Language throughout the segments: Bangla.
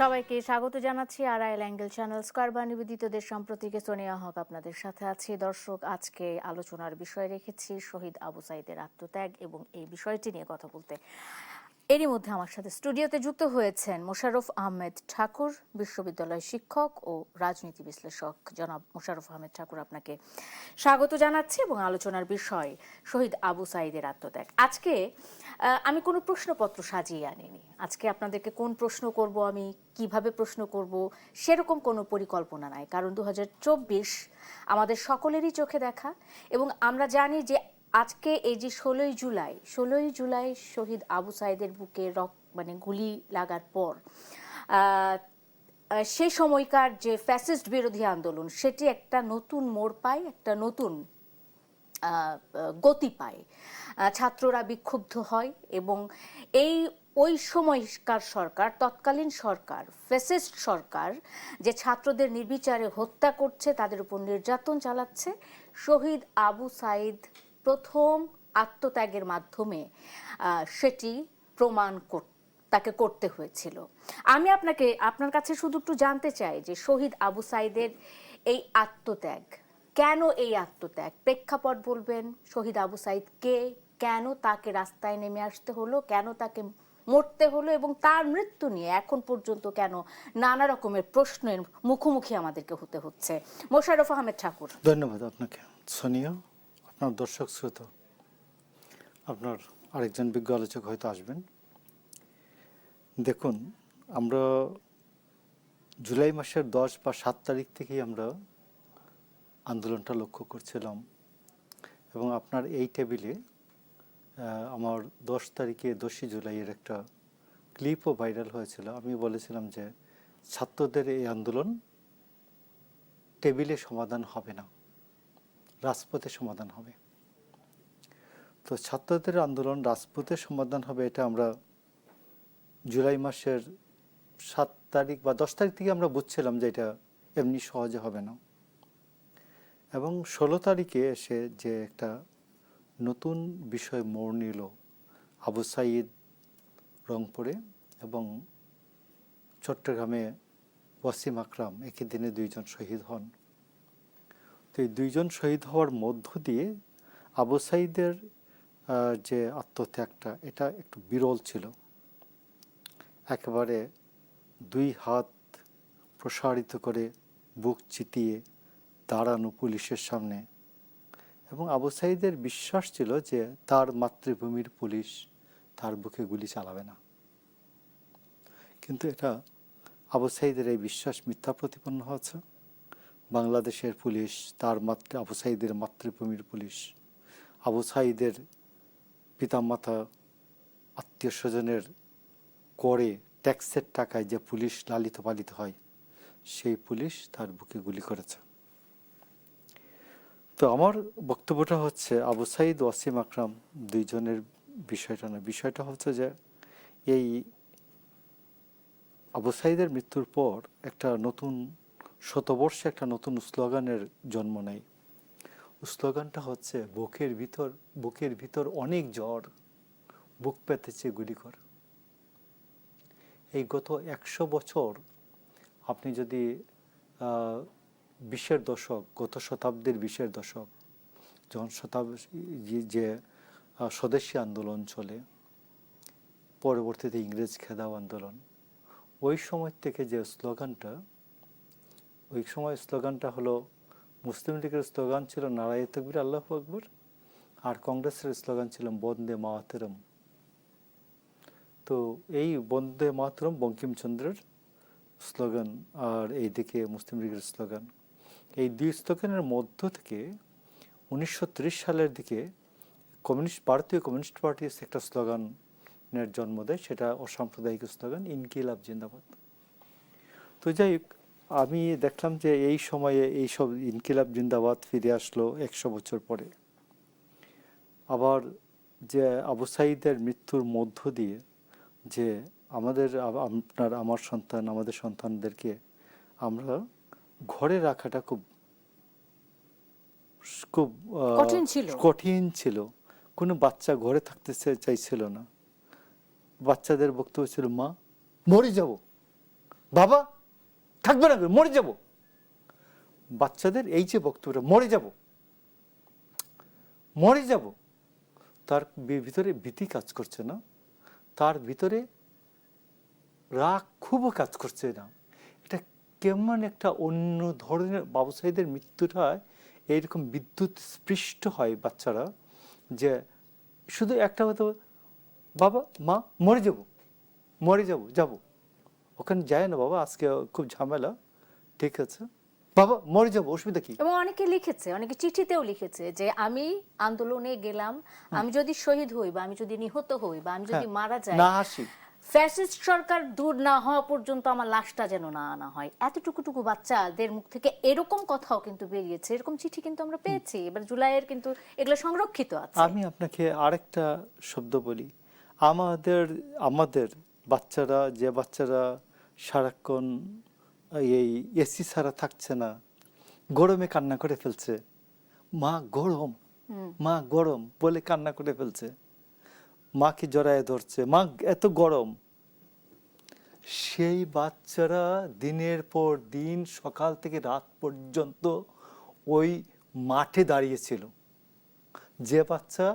সবাইকে স্বাগত জানাচ্ছি আরআইএল অ্যাঙ্গেল চ্যানেল স্কয়ার নিবেদিত দেশ সম্প্রতিকে সোনিয়া হক আপনাদের সাথে আছি। দর্শক, আজকে আলোচনার বিষয় রেখেছি শহীদ আবু সাঈদের আত্মত্যাগ এবং এই বিষয়টি নিয়ে কথা বলতে এরই মধ্যে আমার সাথে স্টুডিওতে যুক্ত হয়েছেন মোশাররফ আহমেদ ঠাকুর, বিশ্ববিদ্যালয় শিক্ষক ও রাজনীতি বিশ্লেষক। জনাব মোশাররফ আহমেদ ঠাকুর, আপনাকে স্বাগত জানাচ্ছি এবং আলোচনার বিষয় শহীদ আবু সাঈদের আত্মত্যাগ। আজকে আমি কোনো প্রশ্নপত্র সাজিয়ে আনিনি। আজকে আপনাদেরকে কোন প্রশ্ন করব, আমি কিভাবে প্রশ্ন করব সেরকম কোনো পরিকল্পনা নাই, কারণ 2024 আমাদের সকলেরই চোখে দেখা এবং আমরা জানি যে আজকে এই যে 16ই জুলাই শহীদ আবু সাঈদের বুকে গুলি লাগার পর সেই সময়কার যে ফ্যাসিস্ট বিরোধী আন্দোলন সেটি একটা নতুন মোড় পায়, একটা নতুন গতি পায়। ছাত্ররা বিক্ষুব্ধ হয় এবং ওই সময়কার সরকার, তৎকালীন সরকার, ফ্যাসিস্ট সরকার যে ছাত্রদের নির্বিচারে হত্যা করছে, তাদের উপর নির্যাতন চালাচ্ছে, শহীদ আবু সাঈদ প্রথম আত্মত্যাগের মাধ্যমে সেটি প্রমাণ তাকে করতে হয়েছিল। আমি আপনার কাছে শুধু একটু জানতে চাই যে শহীদ আবু সাঈদের এই আত্মত্যাগ, কেন এই আত্মত্যাগ, প্রেক্ষাপট বলবেন। শহীদ আবু সাঈদ কে, কেন তাকে রাস্তায় নেমে আসতে হলো, কেন তাকে মরতে হলো এবং তার মৃত্যু নিয়ে এখন পর্যন্ত কেন নানা রকমের প্রশ্নের মুখোমুখি আমাদেরকে হতে হচ্ছে। মোশাররফ আহমেদ ঠাকুর। ধন্যবাদ আপনাকে সোনিয়া। আপনার দর্শক শ্রোতা, আপনার আরেকজন বিজ্ঞ আলোচক হয়তো আসবেন। দেখুন, আমরা জুলাই মাসের 10 বা 7 তারিখ থেকেই আমরা আন্দোলনটা লক্ষ্য করছিলাম এবং আপনার এই টেবিলে আমার 10 তারিখে 10 জুলাইয়ের একটা ক্লিপও ভাইরাল হয়েছিল। আমি বলেছিলাম যে ছাত্রদের এই আন্দোলন টেবিলে সমাধান হবে না, রাজপথে সমাধান হবে। তো ছাত্রদের আন্দোলন রাজপথে সমাধান হবে, এটা আমরা জুলাই মাসের 7 তারিখ বা 10 তারিখ থেকে আমরা বুঝছিলাম যে এটা এমনি সহজে হবে না। এবং 16 তারিখে এসে যে একটা নতুন বিষয় মোড় নিল, আবু সাঈদ রংপুরে এবং চট্টগ্রামে ওয়াসিম আকরাম, একই দিনে 2 জন শহীদ হন। তো এই 2 জন শহীদ হওয়ার মধ্য দিয়ে আবু সাঈদের যে আত্মত্যাগটা, এটা একটু বিরল ছিল। একেবারে 2 হাত প্রসারিত করে বুক চিতিয়ে দাঁড়ানো পুলিশের সামনে, এবং আবু সাঈদের বিশ্বাস ছিল যে তার মাতৃভূমির পুলিশ তার বুকে গুলি চালাবে না। কিন্তু এটা আবু সাঈদের এই বিশ্বাস মিথ্যা প্রতিপন্ন হয়েছে। বাংলাদেশের পুলিশ, আবু সাঈদের মাতৃভূমির পুলিশ, আবু সাঈদের পিতামাতা, আত্মীয় স্বজনের করে ট্যাক্সের টাকায় যে পুলিশ লালিত পালিত হয়, সেই পুলিশ তার বুকে গুলি করেছে। তো আমার বক্তব্যটা হচ্ছে আবু সাঈদ, ওয়াসিম আকরাম 2 জনের বিষয়টা না। বিষয়টা হচ্ছে যে এই আবু সাঈদের মৃত্যুর পর একটা নতুন শতবর্ষে একটা নতুন স্লোগানের জন্ম নেয়। স্লোগানটা হচ্ছে বুকের ভিতর অনেক জ্বর, বুক পেতেছে গুলি কর। এই গত 100 বছর আপনি যদি 20-এর দশক, গত শতাব্দীর 20-এর দশক, যখন যে স্বদেশী আন্দোলন চলে, পরবর্তীতে ইংরেজ খেদাও আন্দোলন, ওই সময় থেকে যে স্লোগানটা, ওই সময় স্লোগানটা হলো, মুসলিম লীগের স্লোগান ছিল নারায়ে তাকবীর আল্লাহু আকবার, আর কংগ্রেসের স্লোগান ছিল বন্দে মাতরম। তো এই বন্দে মাতরম বঙ্কিমচন্দ্রের স্লোগান, আর এইদিকে মুসলিম লীগের স্লোগান। এই 2 স্লোগানের মধ্য থেকে 1930 সালের দিকে ভারতীয় কমিউনিস্ট পার্টি একটা স্লোগানের জন্ম দেয়, সেটা অসাম্প্রদায়িক স্লোগান, ইনকিলাব জিন্দাবাদ। তো যাই হোক, আমি দেখলাম যে এই সময়ে এইসব ইনকিলাব জিন্দাবাদ ফিরে আসলো 100 বছর পরে। আবার যে আবু সাঈদের মৃত্যুর মধ্য দিয়ে যে আমার সন্তান, আমাদের সন্তানদেরকে আমরা ঘরে রাখাটা খুব খুব কঠিন ছিল। কোনো বাচ্চা ঘরে থাকতে চাইছিল না। বাচ্চাদের বক্তব্য ছিল, মা মরে যাব, বাবা থাকবে না, মরে যাব। বাচ্চাদের এই যে বক্তব্যটা, মরে যাব, মরে যাব, তার ভিতরে ভীতি কাজ করছে না, তার ভিতরে রাগ খুবও কাজ করছে না। এটা কেমন একটা অন্য ধরনের বাবু সাইদের মৃত্যুটা এইরকম বিদ্যুৎ স্পৃষ্ট হয় বাচ্চারা, যে শুধু একটা কথা, বাবা মা মরে যাব, মরে যাব, যাব ওখানে যায় না বাবা, আজকে খুব ঝামেলা, ঠিক আছে বাবা মরে যাব, অসুবিধা কি? এবং অনেকে লিখেছে, অনেকে চিঠিতেও লিখেছে যে আমি আন্দোলনে গেলাম, আমি যদি শহীদ হই বা আমি যদি নিহত হই বা আমি যদি মারা যাই, না আসি, ফ্যাসিস্ট সরকার দূর না হওয়া পর্যন্ত আমার লাশটা যেন না আনা হয়। এতটুকু বাচ্চাদের মুখ থেকে এরকম কথাও কিন্তু বেরিয়েছে, এরকম চিঠি কিন্তু আমরা পেয়েছি। এবার জুলাইয়ের কিন্তু এগুলো সংরক্ষিত আছে। আমি আপনাকে আরেকটা শব্দ বলি, আমাদের আমাদের বাচ্চারা, যে বাচ্চারা সারাক্ষণ এই এসি ছাড়া থাকছে না, গরমে কান্না করে ফেলছে, মা গরম, মা গরম বলে কান্না করে ফেলছে, মাকে জড়ায় ধরছে, মা এত গরম, সেই বাচ্চারা দিনের পর দিন সকাল থেকে রাত পর্যন্ত ওই মাঠে দাঁড়িয়েছিল। যে বাচ্চা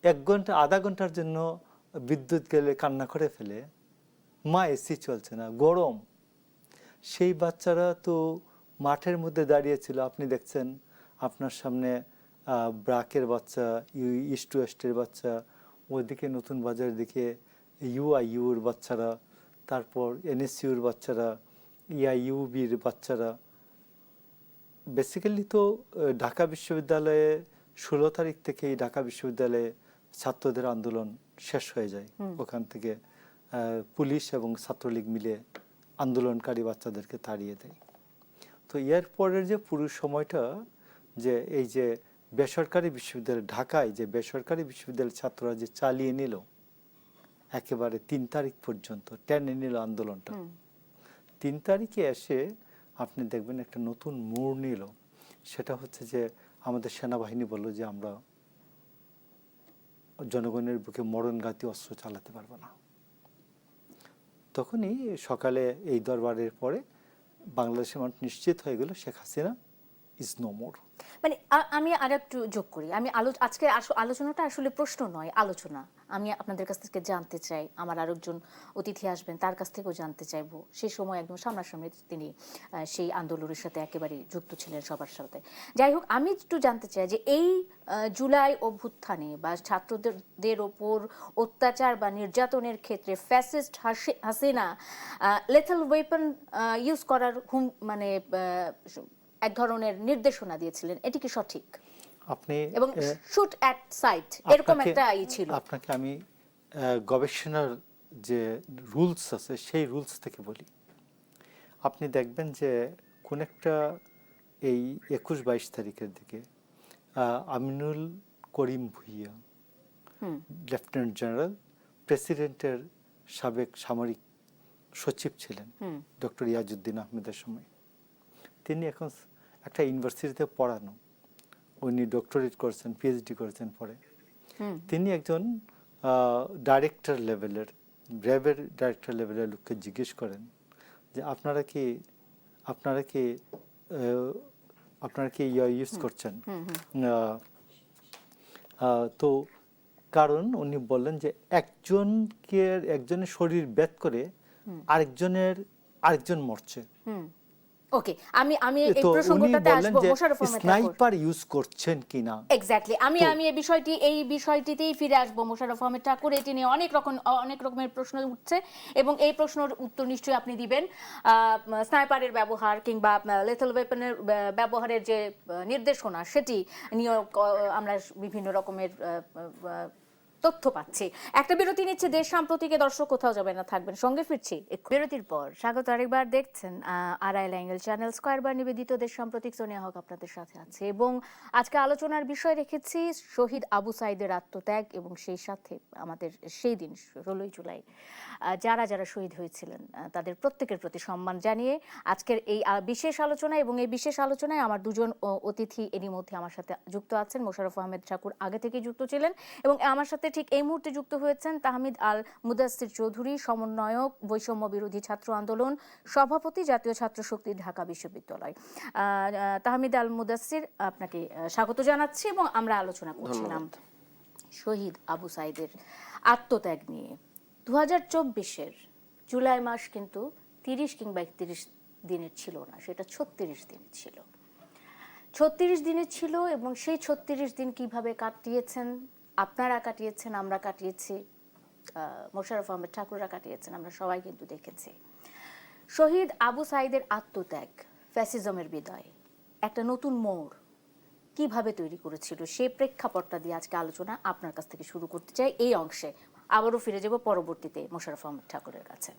1 ঘন্টা আধা ঘন্টার জন্য বিদ্যুৎ গেলে কান্না করে ফেলে, মা এসি চলছে না গরম, সেই বাচ্চারা তো মাঠের মধ্যে দাঁড়িয়েছিল। আপনি দেখছেন আপনার সামনে ব্রাকের বাচ্চা, ইস্ট ওয়েস্টের বাচ্চা, ওইদিকে নতুন বাজারের দিকে ইউআইউর বাচ্চারা, তারপর এনএসইউর বাচ্চারা, ইআইইউবির বাচ্চারা। বেসিক্যালি তো ঢাকা বিশ্ববিদ্যালয়ে 16 তারিখ থেকেই ঢাকা বিশ্ববিদ্যালয়ে ছাত্রদের আন্দোলন শেষ হয়ে যায়। ওখান থেকে পুলিশ এবং ছাত্রলীগ মিলে আন্দোলনকারী বাচ্চাদেরকে তাড়িয়ে দেয়। তো এর পরের যে পুরো সময়টা, যে এই যে বেসরকারি বিশ্ববিদ্যালয়, ঢাকায় যে বেসরকারি বিশ্ববিদ্যালয়ের ছাত্ররা যে চালিয়ে নিল একেবারে 3 তারিখ পর্যন্ত টেনে নিল আন্দোলনটা, 3 তারিখে এসে আপনি দেখবেন একটা নতুন মোড় নিল। সেটা হচ্ছে যে আমাদের সেনাবাহিনী বলল যে আমরা জনগণের বুকে মরণঘাতী অস্ত্র চালাতে পারবো না। তখনই সকালে এই দরবারের পরে বাংলাদেশের মানুষ নিশ্চিত হয়ে গেল Sheikh Hasina is no more. মানে আমি আর একটু যোগ করি, আমি আজকে আলোচনাটা আসলে প্রশ্ন নয়, আলোচনা। আমি আপনাদের কাছ থেকে জানতে চাই, আমার আরেকজন অতিথি আসবেন তার কাছ থেকেও জানতে চাইবো। সেই সময় একদম সামনাসামনি তিনি সেই আন্দোলনের সাথে একেবারে যুক্ত ছিলেন সবার সাথে। যাই হোক, আমি একটু জানতে চাই যে এই জুলাই অভ্যুত্থানে বা ছাত্রদের ওপর অত্যাচার বা নির্যাতনের ক্ষেত্রে fascist Hasina lethal weapon use করার মানে এক ধরনের নির্দেশনা দিয়েছিলেন, এটি কি সঠিক? আপনি এবং শুট অ্যাট সাইট এরকম একটা ছিল। আপনাকে আমি গবেষণার যে রুলস আছে সেই রুলস থেকে বলি। আপনি দেখবেন যে কোন একটা এই 21-22 তারিখের দিকে আমিনুল করিম ভুইয়া, লেফটেন্যান্ট জেনারেল, প্রেসিডেন্টের সাবেক সামরিক সচিব ছিলেন ডক্টর ইয়াজউদ্দিন আহমেদের সময়। তিনি এখন একটা ইউনিভার্সিটিতে পড়ানো, উনি ডক্টরেট করেছেন, পিএইচডি করেছেন পরে। তিনি একজন ডাইরেক্টর লেভেলের, র্যাবের ডাইরেক্টর লেভেলের লোককে জিজ্ঞেস করেন যে আপনারা কি ইউজ করছেন? তো কারণ উনি বললেন যে একজনের শরীর বেদ করে আরেকজন মরছে। ওকে, আমি এই প্রসঙ্গটাতে আসবো, মোশাররফ আহমেদ স্নাইপার ইউজ করছেন কিনা। এক্স্যাক্টলি, আমি এই বিষয়টিতেই ফিরে আসবো। মোশাররফ আহমেদ ঠাকুর, এটি নিয়ে অনেক রকমের প্রশ্ন উঠছে এবং এই প্রশ্নের উত্তর নিশ্চয়ই আপনি দিবেন। স্নাইপারের ব্যবহার কিংবা লেথাল ওয়েপনের ব্যবহারের যে নির্দেশনা, সেটি নিয়ে আমরা বিভিন্ন রকমের তথ্য পাচ্ছি। একটা বিরতি নিচ্ছে দেশ সাম্প্রতিকে। দর্শক কোথাও যাবে না, থাকবেন সঙ্গে, ফিরছি বিরতির পর। স্বাগত আরেকবার, দেখছেন আড়াই অ্যাঙ্গেল চ্যানেল, স্কয়ার বার নিবেদিত দেশ সাম্প্রতিক। সোনিয়া হক আপনাদের সাথে আছে এবং আজকে আলোচনার বিষয় রেখেছি শহীদ আবু সাইদের আত্মত্যাগ এবং সেই সাথে আমাদের সেই দিন 16ই জুলাই যারা যারা শহীদ হয়েছিলেন তাদের প্রত্যেকের প্রতি সম্মান জানিয়ে আজকের এই বিশেষ আলোচনা। এবং এই বিশেষ আলোচনায় আমার দুজন অতিথি এরই মধ্যে আমার সাথে যুক্ত আছেন। মোশাররফ আহমেদ ঠাকুর আগে থেকেই যুক্ত ছিলেন এবং আমার সাথে সাথে ঠিক এই মুহূর্তে যুক্ত হয়েছেন তাহমিদ আল মুদাসসির চৌধুরী, সমন্বয়ক বৈষম্য বিরোধী ছাত্র আন্দোলন, সভাপতি জাতীয় ছাত্র শক্তি ঢাকা বিশ্ববিদ্যালয়। তাহমিদ আল মুদাসসির, আপনাকে স্বাগত জানাচ্ছি এবং আমরা আলোচনা করছিলাম শহীদ আবু সাইদের আত্মত্যাগ নিয়ে। 2024-এর জুলাই মাস কিন্তু 30 কিংবা 31 দিনের ছিল না, সেটা 36 দিনের ছিল। 36 দিনের ছিল এবং সেই 36 দিন কিভাবে কাটিয়েছেন আপনারা, কাটিয়েছেন আমরা কাটিয়েছি, মোশাররফ আহমেদ ঠাকুররা কাটিয়েছেন, আমরা সবাই কিন্তু দেখেছি। শহীদ আবু সাইদের আত্মত্যাগ, ফ্যাসিজমের বিদায়, একটা নতুন মোড় কিভাবে তৈরি করেছিল, সেই প্রেক্ষাপটটা দিয়ে আজকে আলোচনা আপনার কাছ থেকে শুরু করতে চাই এই অংশে। আবারও ফিরে যাব পরবর্তীতে মোশাররফ আহমেদ ঠাকুরের কাছে।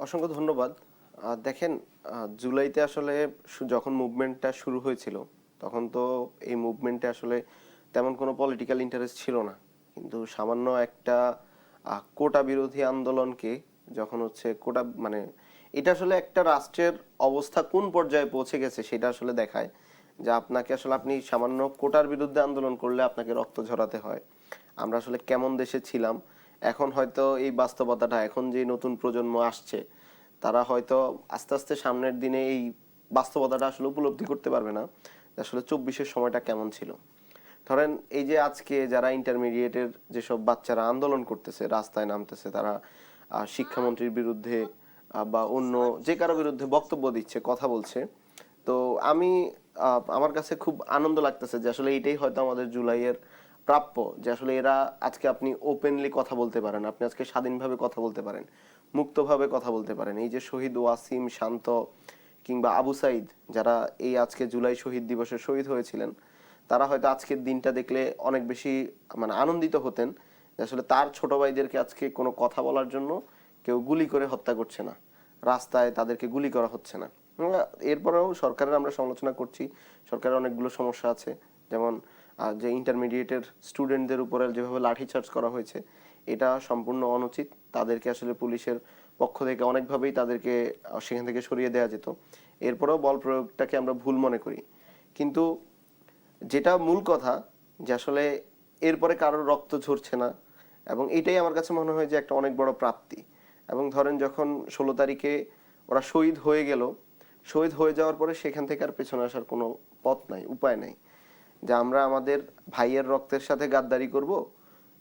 অসংখ্য ধন্যবাদ। দেখেন, জুলাইতে আসলে যখন মুভমেন্টটা শুরু হয়েছিল তখন তো এই মুভমেন্টে আসলে তেমন কোনো পলিটিক্যাল ইন্টারেস্ট ছিল না, কিন্তু সামান্য একটা কোটা বিরোধী আন্দোলনকে যখন কোটা মানে এটা আসলে একটা রাষ্ট্রের অবস্থা কোন পর্যায়ে পৌঁছে গেছে সেটা আসলে দেখায় যে আপনাকে আসলে আপনি সামান্য কোটার বিরুদ্ধে আন্দোলন করলে আপনাকে রক্ত ঝরাতে হয়। আমরা আসলে কেমন দেশে ছিলাম, এখন হয়তো এই বাস্তবতাটা, এখন যে নতুন প্রজন্ম আসছে তারা হয়তো আস্তে আস্তে সামনের দিনে এই বাস্তবতাটা আসলে উপলব্ধি করতে পারবে না আসলে 24-এর সময়টা কেমন ছিল। ধরেন এই যে আজকে যারা ইন্টারমিডিয়েটের যেসব বাচ্চারা আন্দোলন করতেছে, রাস্তায় নামতেছে, তারা শিক্ষামন্ত্রীর বিরুদ্ধে বা অন্য যে কারো বিরুদ্ধে বক্তব্য দিচ্ছে, কথা বলছে, তো আমি আমার কাছে খুব আনন্দ লাগতেছে যে আসলে এইটাই হয়তো আমাদের জুলাইয়ের প্রাপ্য, যে আসলে এরা আজকে আপনি ওপেনলি কথা বলতে পারেন, আপনি আজকে স্বাধীনভাবে কথা বলতে পারেন, মুক্তভাবে কথা বলতে পারেন। এই যে শহীদ ওয়াসিম, শান্ত কিংবা আবু সাইদ, যারা এই আজকে জুলাই শহীদ দিবসে শহীদ হয়েছিলেন, তারা হয়তো আজকের দিনটা দেখলে অনেক বেশি আনন্দিত হতেন যে আসলে তার ছোট ভাইদেরকে আজকে কোনো কথা বলার জন্য কেউ গুলি করে হত্যা করছে না, রাস্তায় তাদেরকে গুলি করা হচ্ছে না। এরপরেও সরকারের আমরা সমালোচনা করছি, সরকারের অনেকগুলো সমস্যা আছে, যেমন যে ইন্টারমিডিয়েটের স্টুডেন্টদের উপরে যেভাবে লাঠিচার্জ করা হয়েছে এটা সম্পূর্ণ অনুচিত। তাদেরকে আসলে পুলিশের পক্ষ থেকে অনেকভাবেই তাদেরকে সেখান থেকে সরিয়ে দেওয়া যেত। এরপরেও বল প্রয়োগটাকে আমরা ভুল মনে করি, কিন্তু যেটা মূল কথা যে আসলে এরপরে কারোর রক্ত ঝরছে না, এবং এটাই আমার কাছে মনে হয় যে একটা অনেক বড় প্রাপ্তি। এবং ধরেন যখন 16 তারিখে ওরা শহীদ হয়ে গেল, শহীদ হয়ে যাওয়ার পরে সেখান থেকে আর পেছনে আসার কোনো পথ নাই, উপায় নাই, যে আমরা আমাদের ভাইয়ের রক্তের সাথে গাদ্দারি করব,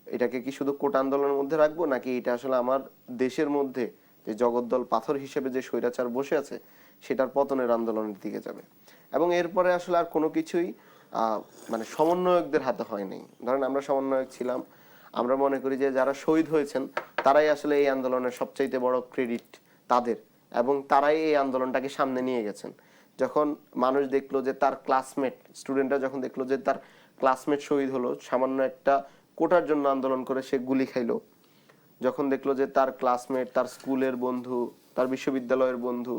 এটাকে কি শুধু কোটা আন্দোলনের মধ্যে রাখবো, নাকি এটা আসলে আমার দেশের মধ্যে যে জগদ্দল পাথর হিসেবে যে স্বৈরাচার বসে আছে সেটার পতনের আন্দোলনের দিকে যাবে। এবং এরপরে আসলে আর কোনো কিছুই সমন্বয়কদের হাতে হয়নি। ধরেন আমরা সমন্বয়ক ছিলাম, আমরা মনে করি যে যারা শহীদ হয়েছেন তারাই আসলে এই আন্দোলনের সবচাইতে বড় ক্রেডিট তাদের, এবং তারাই এই আন্দোলনটাকে সামনে নিয়ে গেছেন। যখন মানুষ দেখলো যে তার ক্লাসমেট, স্টুডেন্টরা যখন দেখলো যে তার ক্লাসমেট শহীদ হলো, সামান্য একটা কোটার জন্য আন্দোলন করে সে গুলি খাইলো, যখন দেখলো যে তার ক্লাসমেট, তার স্কুলের বন্ধু, তার বিশ্ববিদ্যালয়ের বন্ধু,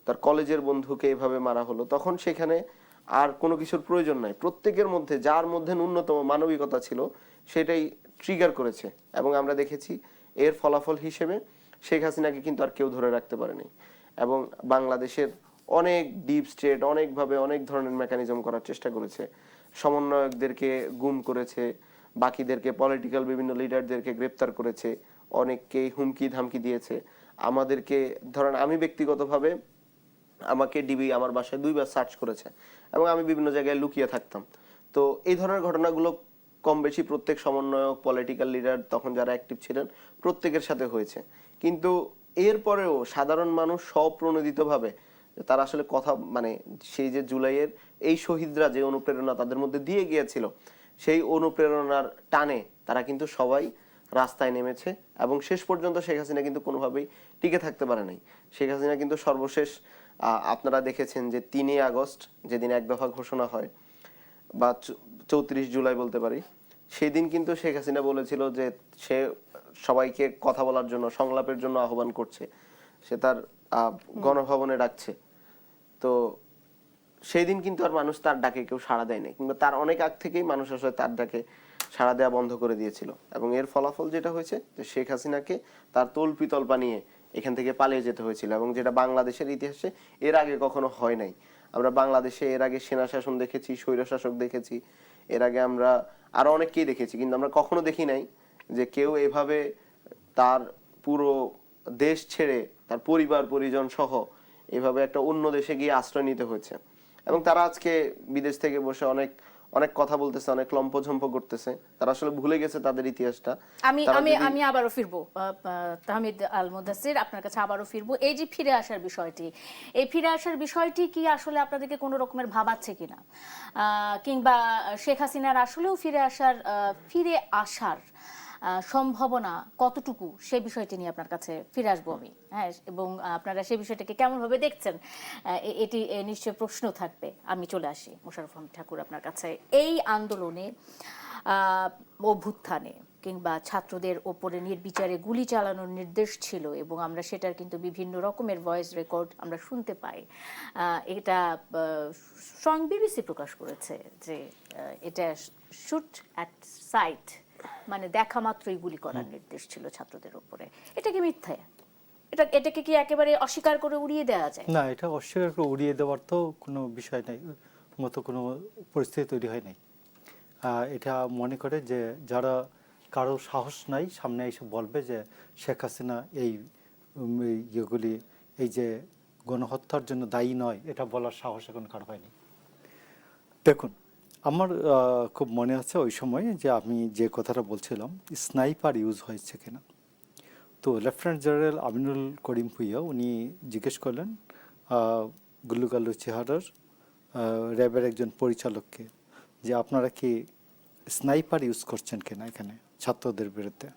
তার কলেজের বন্ধুকে এভাবে মারা হলো, তখন সেখানে আর কোনো কিছুর প্রয়োজন নাই। প্রত্যেকের মধ্যে যার মধ্যে ন্যূনতম মানবিকতা ছিল সেটাই ট্রিগার করেছে। এবং আমরা দেখেছি এর ফলাফল হিসেবে শেখ হাসিনাকে কিন্তু আর কেউ ধরে রাখতে পারেনি। এবং বাংলাদেশের অনেক ডিপ স্টেট অনেকভাবে অনেক ধরনের মেকানিজম করার চেষ্টা করেছে, সমন্বয়কদেরকে গুম করেছে, বাকিদেরকে পলিটিক্যাল বিভিন্ন লিডারদেরকে গ্রেপ্তার করেছে, অনেককেই হুমকি ধামকি দিয়েছে। আমাদেরকে ধরেন আমি ব্যক্তিগতভাবে, আমাকে ডিবি আমার বাসায় 2বার সার্চ করেছে এবং আমি বিভিন্ন জায়গায় লুকিয়ে থাকতাম। তো এই ধরনের ঘটনাগুলো কম বেশি প্রত্যেক সমন্বয়ক, পলিটিক্যাল লিডার তখন যারা অ্যাক্টিভ ছিলেন প্রত্যেকের সাথে হয়েছে। কিন্তু এরপরেও সাধারণ মানুষ স্বপ্রণোদিতভাবে তারা আসলে কথা সেই যে জুলাইয়ের এই শহীদরা যে অনুপ্রেরণা তাদের মধ্যে দিয়ে গিয়েছিল, সেই অনুপ্রেরণার টানে তারা কিন্তু সবাই রাস্তায় নেমেছে। এবং শেষ পর্যন্ত শেখ হাসিনা কিন্তু কোনোভাবেই টিকে থাকতে পারে নাই। শেখ হাসিনা কিন্তু সর্বশেষ আপনারা দেখেছেন যে 3 আগস্ট যেদিন এক দফা ঘোষণা হয়, বা 34 জুলাই বলতে পারি, সেই দিন কিন্তু শেখ হাসিনা বলেছিল যে সে সবাইকে কথা বলার জন্য, সংলাপের জন্য আহ্বান করছে, সে তার গণভবনে ডাকছে। তো সেই দিন কিন্তু আর মানুষ তার ডাকে কেউ সাড়া দেয় নাই, কিংবা তার অনেক আগ থেকেই মানুষ আসলে তার ডাকে সাড়া দেওয়া বন্ধ করে দিয়েছিল। এবং এর ফলাফল যেটা হয়েছে যে শেখ হাসিনাকে তার তল্পিতল্পা নিয়ে এখান থেকে পালিয়ে যেতে হয়েছিল, এবং যেটা বাংলাদেশের ইতিহাসে এর আগে কখনো হয় নাই। আমরা বাংলাদেশে এর আগে সেনা শাসন দেখেছি, স্বৈর শাসক দেখেছি, এর আগে আমরা আরো অনেককেই দেখেছি, কিন্তু আমরা কখনো দেখি নাই যে কেউ এভাবে তার পুরো দেশ ছেড়ে তার পরিবার পরিজন সহ এভাবে একটা অন্য দেশে গিয়ে আশ্রয় নিতে হয়েছে। এবং তারা আজকে বিদেশ থেকে বসে অনেক অনেক কথা বলতেছে, অনেক লম্পঝম্প করতেছে, তারা আসলে ভুলে গেছে তাদের ইতিহাসটা। আমি তারা আমি যদি- আমি আবারও ফিরবো তাহমিদ আল মুদাসসির, আপনার কাছে আবারও ফিরবো। এই যে ফিরে আসার বিষয়টি, এই ফিরে আসার বিষয়টি কি আসলে আপনাদেরকে কোনো রকমের ভাবাচ্ছে কিনা, কিংবা শেখ হাসিনার আসলেও ফিরে আসার সম্ভাবনা কতটুকু, সেই বিষয়টি নিয়ে আপনার কাছে ফিরে আসবো আমি। হ্যাঁ, এবং আপনারা সেই বিষয়টাকে কেমন ভাবে দেখছেন, এটি নিশ্চয় প্রশ্ন থাকবে। আমি চলে আসি মোশাররফ হোসেন ঠাকুর আপনার কাছে। এই আন্দোলনে, অভ্যুত্থানে কিংবা ছাত্রদের ওপরে নির্বিচারে গুলি চালানোর নির্দেশ ছিল, এবং আমরা সেটার কিন্তু বিভিন্ন রকমের ভয়েস রেকর্ড আমরা শুনতে পাই। এটা স্বয়ং বিবিসি প্রকাশ করেছে যে এটা শুট অ্যাট সাইট, মানে দেখা মাত্রই গুলি করার নির্দেশ ছিল ছাত্রদের উপরে। এটা কি মিথ্যা? এটাকে কি একেবারে অস্বীকার করে উড়িয়ে দেওয়া যায়? না, এটা অস্বীকার করে উড়িয়ে দেওয়ার তো কোনো বিষয় নাই, মতো কোনো পরিস্থিতি তৈরি হয় নাই। এটা মনে করে যে যারা কারো সাহস নাই সামনে এসে বলবে যে শেখ হাসিনা এই ইয়েগুলি, এই যে গণহত্যার জন্য দায়ী নয়, এটা বলার সাহস এখন কারো হয়নি। দেখুন, আমার খুব মনে আছে ওই সময় যে আমি যে কথাটা বলছিলাম, স্নাইপার ইউজ হয়েছে কিনা। তো লেফটেন্যান্ট জেনারেল আমিনুল করিম ভুইয়া উনি জিজ্ঞেস করলেন গুল্লুগাল্লু চেহারার র্যাবের একজন পরিচালককে যে আপনারা কি স্নাইপার ইউজ করছেন কিনা এখানে ছাত্রদের বিরুদ্ধে।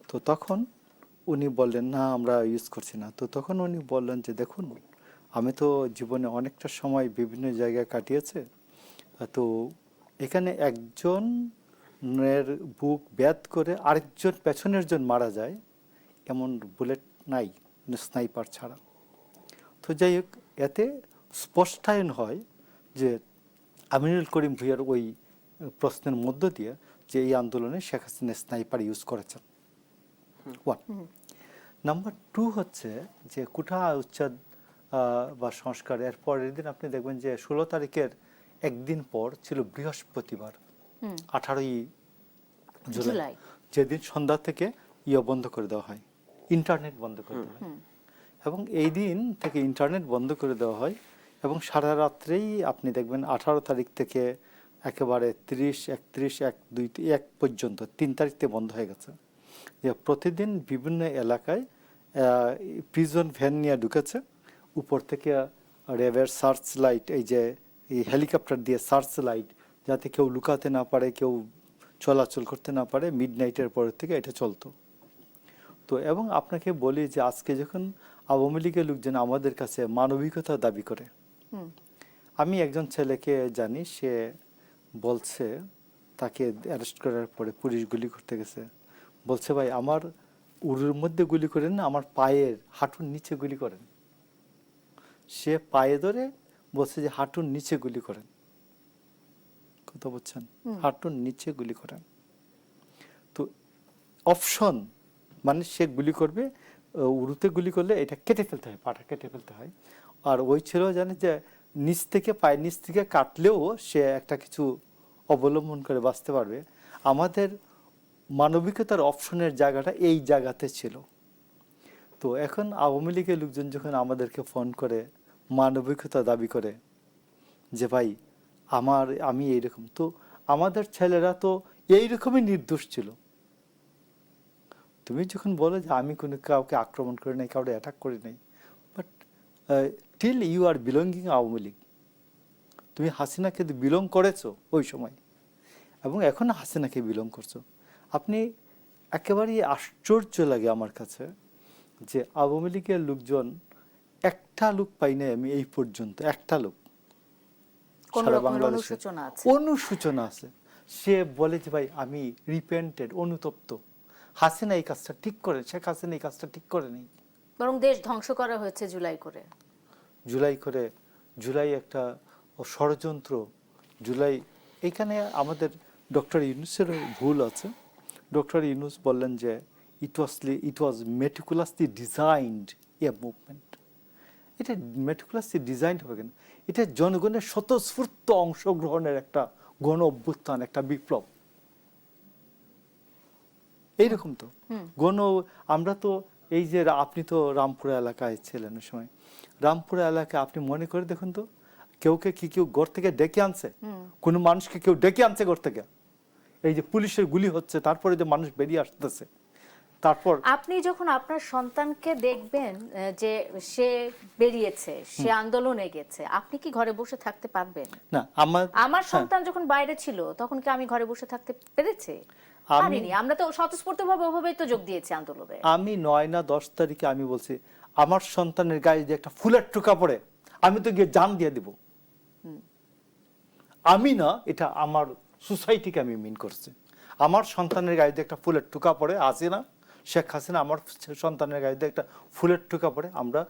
তো তখন উনি বললেন না, আমরা ইউজ করছি না। তো তখন উনি বললেন যে দেখুন, আমি তো জীবনে অনেকটা সময় বিভিন্ন জায়গায় কাটিয়েছে, তো এখানে একজনের বুক ব্যাধ করে আরেকজন পেছনের জন মারা যায় এমন বুলেট নাই স্নাইপার ছাড়া। তো যাই হোক, এতে স্পষ্টায়ন হয় যে আমিনুল করিম ভুইয়ার ওই প্রশ্নের মধ্য দিয়ে যে এই আন্দোলনে শেখ হাসিনা স্নাইপার ইউজ করেছেন। ওয়ান। নাম্বার টু হচ্ছে যে কুঠা উচ্ছেদ বা সংস্কার, এর পরের দিন আপনি দেখবেন যে 16 তারিখের একদিন পর ছিল বৃহস্পতিবার, 18ই জুলাই, যেদিন সন্ধ্যা থেকে বন্ধ করে দেওয়া হয়, ইন্টারনেট বন্ধ করে দেওয়া হয়। এবং এই দিন থেকে ইন্টারনেট বন্ধ করে দেওয়া হয় এবং সারা রাত্রেই আপনি দেখবেন 18 তারিখ থেকে একেবারে 30, 31, 1, 2, 1 পর্যন্ত 3 তারিখ থেকে বন্ধ হয়ে গেছে। যে প্রতিদিন বিভিন্ন এলাকায় প্রিজন ভ্যান নিয়ে ঢুকেছে, উপর থেকে র্যাবের সার্চ লাইট, এই যে এই হেলিকপ্টার দিয়ে সার্চ লাইট, যাতে কেউ লুকাতে না পারে, কেউ চলাচল করতে না পারে, মিডনাইটের পরের থেকে এটা চলতো। তো এবং আপনাকে বলি যে আজকে যখন আওয়ামী লীগের লোকজন আমাদের কাছে মানবিকতা দাবি করে, আমি একজন ছেলেকে জানি, সে বলছে তাকে অ্যারেস্ট করার পরে পুলিশ গুলি করতে গেছে, বলছে ভাই আমার উড়ুর মধ্যে গুলি করেন না, আমার পায়ের হাঁটুর নিচে গুলি করেন। সে পায়ে ধরে বলছে যে হাঁটুর নিচে গুলি করেন, কথা বলছেন, হাঁটুর নিচে গুলি করেন। তো অপশন মানে সে গুলি করবে, উড়ুতে গুলি করলে এটা কেটে ফেলতে হয়, পাটা কেটে ফেলতে হয়। আর ওই ছেলেও জানে যে নিচ থেকে, পায়ের নিচ থেকে কাটলেও সে একটা কিছু অবলম্বন করে বাঁচতে পারবে। আমাদের মানবিকতার অপশনের জায়গাটা এই জায়গাতে ছিল। তো এখন আওয়ামী লীগের লোকজন যখন আমাদেরকে ফোন করে মানবিকতা দাবি করে যে ভাই আমি এইরকম, তো আমাদের ছেলেরা তো এইরকমই নির্দোষ ছিল। তুমি যখন বলো যে আমি কোনো কাউকে আক্রমণ করি নাই, কাউকে অ্যাটাক করি নাই, but till you are belonging Awami League, তুমি হাসিনাকে বিলং করেছো ওই সময় এবং এখন হাসিনাকে বিলং করছো। আপনি একেবারেই আশ্চর্য লাগে আমার কাছে যে আওয়ামী লীগের লোকজন, একটা লোক পাই নাই আমি এই পর্যন্ত, একটা লোক সারা বাংলাদেশে অনুশোচনা আছে, সে বলে যে ভাই আমি রিপেন্টেড, অনুতপ্ত, হাসিনা এই কাজটা ঠিক করে, শেখ হাসিনা এই কাজটা ঠিক করে নেই, বরং দেশ ধ্বংস করা হয়েছে জুলাই একটা ষড়যন্ত্র, জুলাই। এখানে আমাদের ডক্টর ইউনূসের ভুল আছে। ডক্টর ইউনূস বললেন যে ইট ওয়াজ মেটিকুলাসলি ডিজাইনড এ মুভমেন্ট। এটা মেটিকুলাসলি ডিজাইনড হবে কেন? এটা জনগণের স্বতঃস্ফূর্ত অংশগ্রহণের একটা গণ অভ্যুত্থান, একটা বিপ্লব, এইরকম তো গণ। আমরা তো এই যে আপনি তো রামপুরা এলাকায় ছিলেন ওই সময়, রামপুরা এলাকায় আপনি মনে করে দেখুন তো, কেউ ঘর থেকে ডেকে আনছে? কোনো মানুষকে কেউ ডেকে আনছে ঘর থেকে? এই যে পুলিশের গুলি হচ্ছে, তারপরে যে মানুষ বেরিয়ে আসতেছে, তারপর আপনি যখন আপনার সন্তানকে দেখবেন যে সে বেরিয়েছে, সে আন্দোলনে গেছে, আপনি কি ঘরে বসে থাকতে পারবেন? না, আমার সন্তান যখন বাইরে ছিল তখন কি আমি ঘরে বসে থাকতে পেরেছি? পারিনি। আমরা তো স্বতঃস্ফূর্তভাবে ওভাবেই তো যোগ দিয়েছি আন্দোলনে। আমি 9 না 10 তারিখে আমি বলছি আমার সন্তানের গায়ে যে একটা ফুলের টোকা পড়ে আমি তো গিয়ে জান দিয়ে দিব। আমি না, এটা আমার সোসাইটিকে আমি মিন করছি। আমার সন্তানের গায়ে একটা ফুলের টোকা পড়ে, হাসিনা, শেখ হাসিনা, আমার সন্তানের গায়ে একটা ফুলের টোকা পড়ে, আমরা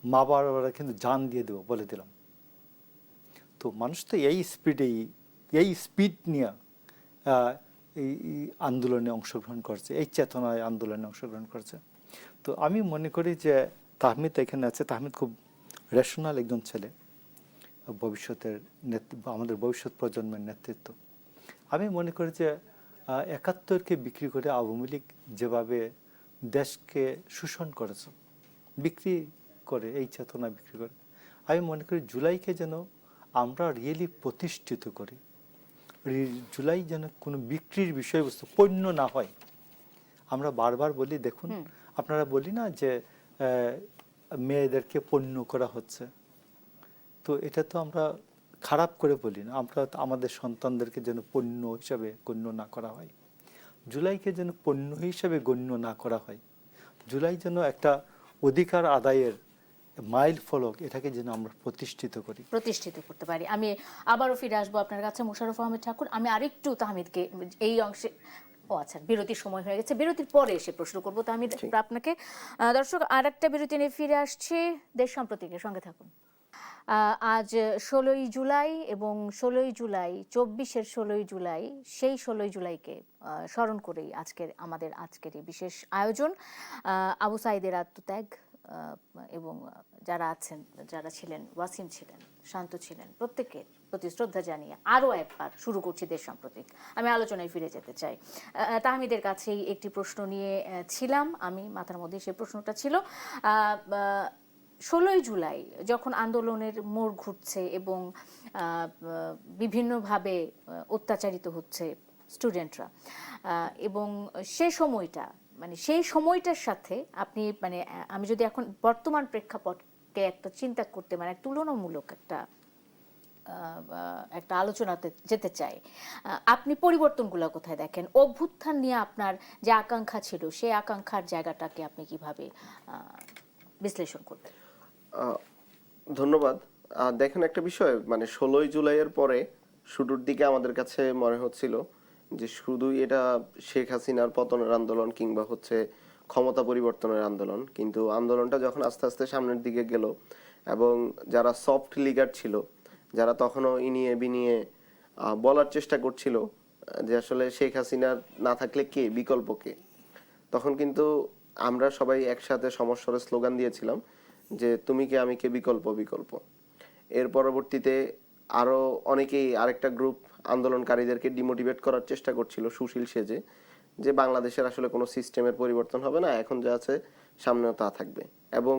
মা বাবারা কিন্তু জান দিয়ে দেবো বলে দিলাম। তো মানুষ তো এই স্পিড নিয়ে এই আন্দোলনে অংশগ্রহণ করছে, এই চেতনায় আন্দোলনে অংশগ্রহণ করছে। তো আমি মনে করি যে তাহমিদ এখানে আছে, তাহমিদ খুব রেশনাল একজন ছেলে, ভবিষ্যতের আমাদের ভবিষ্যৎ প্রজন্মের নেতৃত্ব। আমি মনে করি যে ৭১কে বিক্রি করে আওয়ামী লীগ যেভাবে দেশকে শোষণ করেছে, বিক্রি করে, এই চেতনা বিক্রি করে, আমি মনে করি জুলাইকে যেন আমরা রিয়েলি প্রতিষ্ঠিত করি। জুলাই যেন কোনো বিক্রির বিষয়বস্তু, পণ্য না হয়। আমরা বারবার বলি, দেখুন আপনারা বলি না যে মেয়েদেরকে পণ্য করা হচ্ছে, তো এটা তো আমরা খারাপ করে বলি না, আমরা আমাদের সন্তানদেরকে যেন পণ্য হিসাবে গণ্য না করা হয়, জুলাইকে যেন পণ্য হিসাবে গণ্য না করা হয়, জুলাই যেন একটা অধিকার আদায়ের মাইল ফলক, এটাকে যেন আমরা প্রতিষ্ঠিত করতে পারি। আমি আবারও ফিরে আসবো আপনার কাছে মোশাররফ আহমেদ ঠাকুর। আমি আরেকটু তাহমিদকে এই অংশে, আচ্ছা বিরতির সময় হয়ে গেছে, বিরতির পরে এসে প্রশ্ন করবো তাহমিদ আপনাকে। দর্শক, আরেকটা বিরতি নিয়ে ফিরে আসছি, দেশ সাম্প্রতিকের সঙ্গে থাকুন। আজ 16ই জুলাই এবং 16ই জুলাই, 24-এর 16ই জুলাই, সেই 16ই জুলাইকে স্মরণ করেই আমাদের আজকের এই বিশেষ আয়োজন। আবু সাঈদের আত্মত্যাগ এবং যারা ছিলেন, ওয়াসিম ছিলেন, শান্ত ছিলেন, প্রত্যেকের প্রতি শ্রদ্ধা জানিয়ে আরও একবার শুরু করছি দেশ সাম্প্রতিক। আমি আলোচনায় ফিরে যেতে চাই। তাহমিদের কাছেই একটি প্রশ্ন নিয়ে ছিলাম, আমি মাথার মধ্যে সেই প্রশ্নটা ছিল, 16ই জুলাই যখন আন্দোলনের মোড় ঘুরছে এবং বিভিন্নভাবে অত্যাচারিত হচ্ছে স্টুডেন্টরা, এবং সেই সময়টার সাথে আপনি, আমি যদি এখন বর্তমান প্রেক্ষাপটকে একটা চিন্তা করতে, একটা তুলনামূলক একটা আলোচনাতে যেতে চাই, আপনি পরিবর্তনগুলো কোথায় দেখেন? অভ্যুত্থান নিয়ে আপনার যে আকাঙ্ক্ষা ছিল, সেই আকাঙ্ক্ষার জায়গাটাকে আপনি কিভাবে বিশ্লেষণ করবেন? ধন্যবাদ। দেখেন, একটা বিষয়, 16ই জুলাইয়ের পরে শুরুর দিকে আমাদের কাছে মনে হচ্ছিল যে শুধুই এটা শেখ হাসিনার পতনের আন্দোলন কিংবা হচ্ছে ক্ষমতা পরিবর্তনের আন্দোলন, কিন্তু আন্দোলনটা যখন আস্তে আস্তে সামনের দিকে গেল এবং যারা সফট লিডার ছিল, যারা তখনও ইনিয়ে বিনিয়ে বলার চেষ্টা করছিল যে আসলে শেখ হাসিনার না থাকলে কে, বিকল্প কে, তখন কিন্তু আমরা সবাই একসাথে সমস্বরে স্লোগান দিয়েছিলাম যে তুমি কে, আমি কে, বিকল্প বিকল্প। এর পরবর্তীতে আরো অনেকেই, আরেকটা গ্রুপ আন্দোলনকারীদেরকে ডিমোটিভেট করার চেষ্টা করছিল সুশীল সেজে, যে বাংলাদেশের আসলে কোনো সিস্টেমের পরিবর্তন হবে না, এখন যা আছে সামনেও তা থাকবে। এবং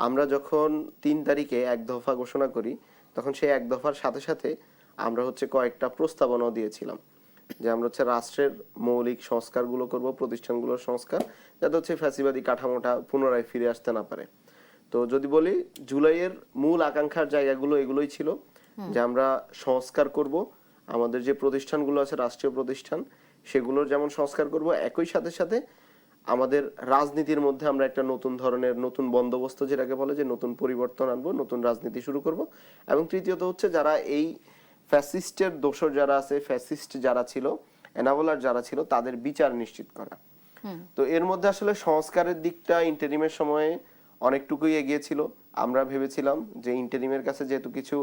আমরা যখন 3 তারিখে এক দফা ঘোষণা করি, তখন সেই এক দফার সাথে সাথে আমরা কয়েকটা প্রস্তাবনাও দিয়েছিলাম যে আমরা রাষ্ট্রের মৌলিক সংস্কারগুলো করব, প্রতিষ্ঠানগুলোর সংস্কার, যাতে ফ্যাসিবাদী কাঠামোটা পুনরায় ফিরে আসতে না পারে। তো যদি বলি, জুলাইয়ের মূল আকাঙ্ক্ষার জায়গাগুলো এগুলোই ছিল যে আমরা সংস্কার করব, আমাদের যে প্রতিষ্ঠানগুলো আছে রাষ্ট্রীয় প্রতিষ্ঠান, সেগুলোর যেমন সংস্কার করব, একই সাথে সাথে আমাদের রাজনীতির মধ্যে আমরা একটা নতুন ধরনের নতুন বন্দোবস্ত, যেটাকে বলে যে নতুন পরিবর্তন আনবো, নতুন রাজনীতি শুরু করব। এবং তৃতীয়ত যারা এই ফ্যাসিস্টের দোসর যারা আছে, ফ্যাসিস্ট যারা ছিল, এনাবলার যারা ছিল, তাদের বিচার নিশ্চিত করা। তো এর মধ্যে আসলে সংস্কারের দিকটা ইন্টারিমের সময়ে অনেকটুকুই এগিয়েছিল। আমরা ভেবেছিলাম যে ইন্টারিমের কাছে যেহেতু কিছু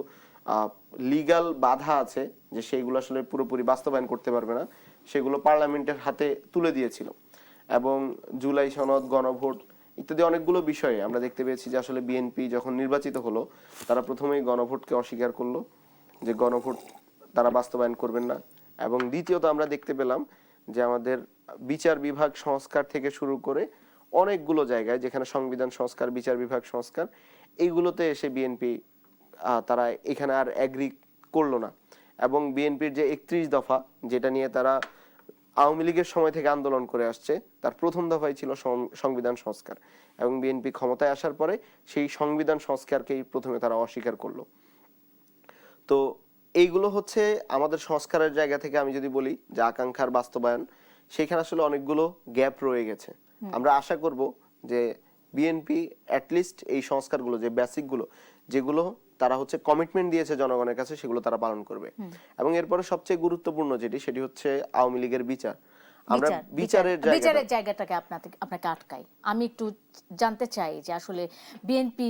লিগ্যাল বাধা আছে, যে সেইগুলো আসলে পুরোপুরি বাস্তবায়ন করতে পারবে না, সেগুলো পার্লামেন্টের হাতে তুলে দিয়েছিল। এবং জুলাই সনদ, গণভোট ইত্যাদি অনেকগুলো বিষয়ে আমরা দেখতে পেয়েছি যে আসলে বিএনপি যখন নির্বাচিত হলো, তারা প্রথমেই গণভোটকে অস্বীকার করলো, যে গণভোট তারা বাস্তবায়ন করবেন না। এবং দ্বিতীয়ত আমরা দেখতে পেলাম যে আমাদের বিচার বিভাগ সংস্কার থেকে শুরু করে অনেকগুলো জায়গায় যেখানে সংবিধান সংস্কার, বিচার বিভাগ সংস্কার, এইগুলোতে এসে বিএনপি তারা এখানে আর এগ্রি করলো না। এবং বিএনপির যে 31 দফা, যেটা নিয়ে তারা আওয়ামী লীগের সময় থেকে আন্দোলন করে আসছে, তার প্রথম দফাই ছিল সংবিধান সংস্কার, এবং বিএনপি ক্ষমতায় আসার পরে সেই সংবিধান সংস্কারকেই প্রথমে তারা অস্বীকার করলো। তো এইগুলো হচ্ছে আমাদের সংস্কারের জায়গা থেকে আমি যদি বলি যে আকাঙ্ক্ষার বাস্তবায়ন, সেখানে আসলে অনেকগুলো গ্যাপ রয়ে গেছে। আমরা আশা করব যে বিএনপি অ্যাটলিস্ট এই সংস্কারগুলো, যে বেসিকগুলো, যেগুলো তারা হচ্ছে কমিটমেন্ট দিয়েছে জনগণের কাছে, সেগুলো তারা পালন করবে। এবং এরপরে সবচেয়ে গুরুত্বপূর্ণ যেটি, সেটি হচ্ছে আওয়ামী লীগের বিচার। আমরা বিচারের জায়গাটাকে আপনাকে আটকাই। আমি একটু জানতে চাই যে আসলে বিএনপি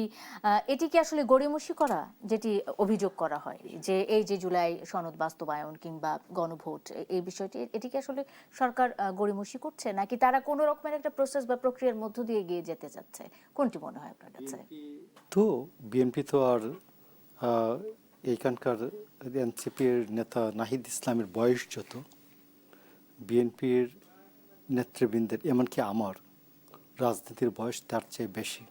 এটি কি আসলে গড়িমসি করা, যেটি অভিযোগ করা হয় যে এই যে জুলাই সনদ বাস্তবায়ন কিংবা গণভোট, এই বিষয়টি, এটি কি আসলে সরকার গড়িমসি করছে, নাকি তারা কোনো রকমের একটা প্রসেস বা প্রক্রিয়ার মধ্য দিয়ে এগিয়ে যেতে চাচ্ছে? কোনটি মনে হয় আপনার কাছে? তো বিএনপি তো আর এইখানকার এনসিপির নেতা নাহিদ ইসলামের বয়স যত, বিএনপির নেতৃবৃন্দের, এমনকি আমার রাজনীতির বয়স তার চেয়ে বেশি।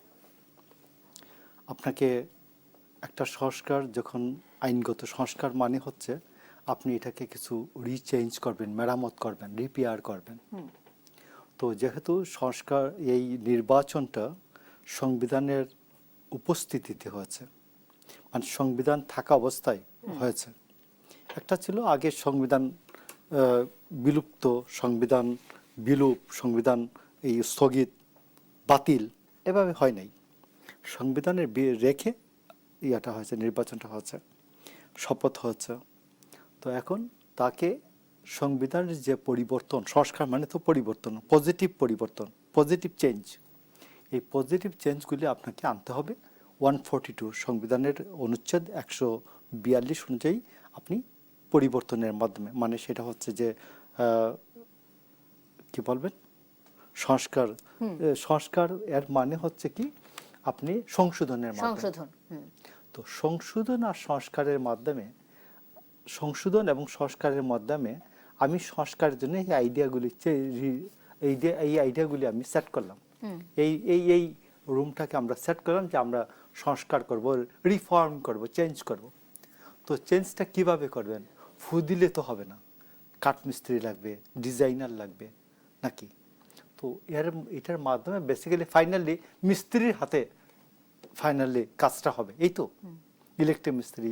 আপনাকে একটা সংস্কার, যখন আইনগত সংস্কার মানে হচ্ছে আপনি এটাকে কিছু রিচেঞ্জ করবেন, মেরামত করবেন, রিপেয়ার করবেন। তো যেহেতু সংস্কার, এই নির্বাচনটা সংবিধানের উপস্থিতিতে হয়েছে, মানে সংবিধান থাকা অবস্থায় হয়েছে। একটা ছিল আগে সংবিধান বিলুপ্ত, সংবিধান বিলুপ, সংবিধান এই স্থগিত, বাতিল, এভাবে হয় নাই। সংবিধানের রেখে ইয়াটা হয়েছে, নির্বাচনটা হয়েছে, শপথ হয়েছে। তো এখন তাকে সংবিধানের যে পরিবর্তন, সংস্কার মানে তো পরিবর্তন, পজিটিভ পরিবর্তন, পজিটিভ চেঞ্জ, এই পজিটিভ চেঞ্জগুলি আপনাকে আনতে হবে 142 সংবিধানের অনুচ্ছেদ 142 অনুযায়ী আপনি পরিবর্তনের মাধ্যমে, মানে সেটা হচ্ছে যে কি বলবেন, সংস্কার। সংস্কার এর মানে হচ্ছে কি, আপনি সংশোধনের মাধ্যমে। তো সংশোধন আর সংস্কারের মাধ্যমে, সংশোধন এবং সংস্কারের মাধ্যমে আমি সংস্কারের জন্য এই আইডিয়াগুলি আমি সেট করলাম। এই রুমটাকে আমরা সেট করলাম যে আমরা সংস্কার করব, রিফর্ম করব, চেঞ্জ করব। তো চেঞ্জটা কিভাবে করবেন? ফু দিলে তো হবে না, কাঠমিস্ত্রি লাগবে, ডিজাইনার লাগবে নাকি? তো এটার মাধ্যমে বেসিক্যালি ফাইনালি মিস্ত্রির হাতে ফাইনালি কাজটা হবে। এই তো ইলেকট্রিক মিস্ত্রি,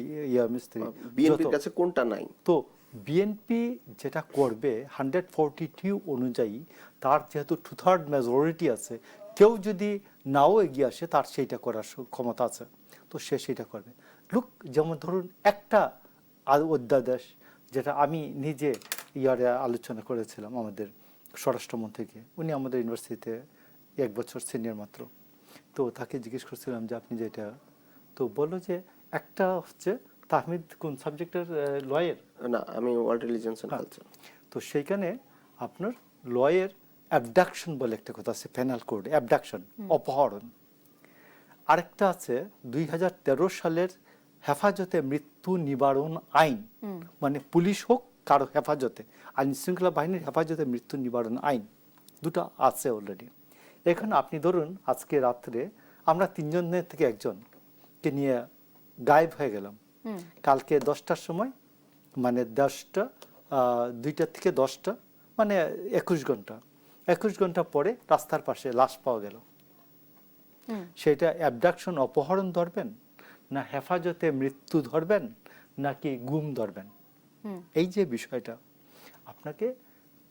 মিস্ত্রি, বিএনপির কাছে কোনটা নাই। তো বিএনপি যেটা করবে 142 অনুযায়ী, তার যেহেতু 2/3 মেজরিটি আছে, কেউ যদি নাও এগিয়ে আসে তার সেইটা করার ক্ষমতা আছে, তো সে সেইটা করবে। লুক, যেমন ধরুন একটা অধ্যাদেশ, যেটা আমি নিজে ইয়ারে আলোচনা করেছিলাম আমাদের স্বরাষ্ট্রমন্ত্রীকে, উনি আমাদের ইউনিভার্সিটিতে 1 বছর সিনিয়র মাত্র। তো তাকে জিজ্ঞেস করছিলাম যে আপনি যেটা, তো বললো যে একটা হচ্ছে তাহমিদ কোন সাবজেক্টের লয়ের? না, আমি ওয়ার্ল্ড রিলিজিয়নস এন্ড কালচার। তো সেইখানে আপনার লয়ের অ্যাবডাকশন বলে একটা কথা আছে, পেনাল কোড, অ্যাবডাকশন, অপহরণ। আরেকটা আছে 2013 সালের হেফাজতে মৃত্যু নিবারণ আইন, মানে পুলিশ হোক কারো হেফাজতে, আইন শৃঙ্খলা বাহিনীর হেফাজতে মৃত্যু নিবারণ আইন, দুটো আছে অলরেডি। এখানে আপনি ধরুন আজকে রাত্রে আমরা 3 জনের থেকে একজনকে নিয়ে গায়েব হয়ে গেলাম, কালকে 10টার সময়, মানে 2টা থেকে 10টা, মানে 21 ঘন্টা পরে রাস্তার পাশে লাশ পাওয়া গেল। সেটা অ্যাবডাকশন, অপহরণ ধরবেন, না হেফাজতে মৃত্যু ধরবেন, নাকি গুম ধরবেন? এই যে বিষয়টা আপনাকে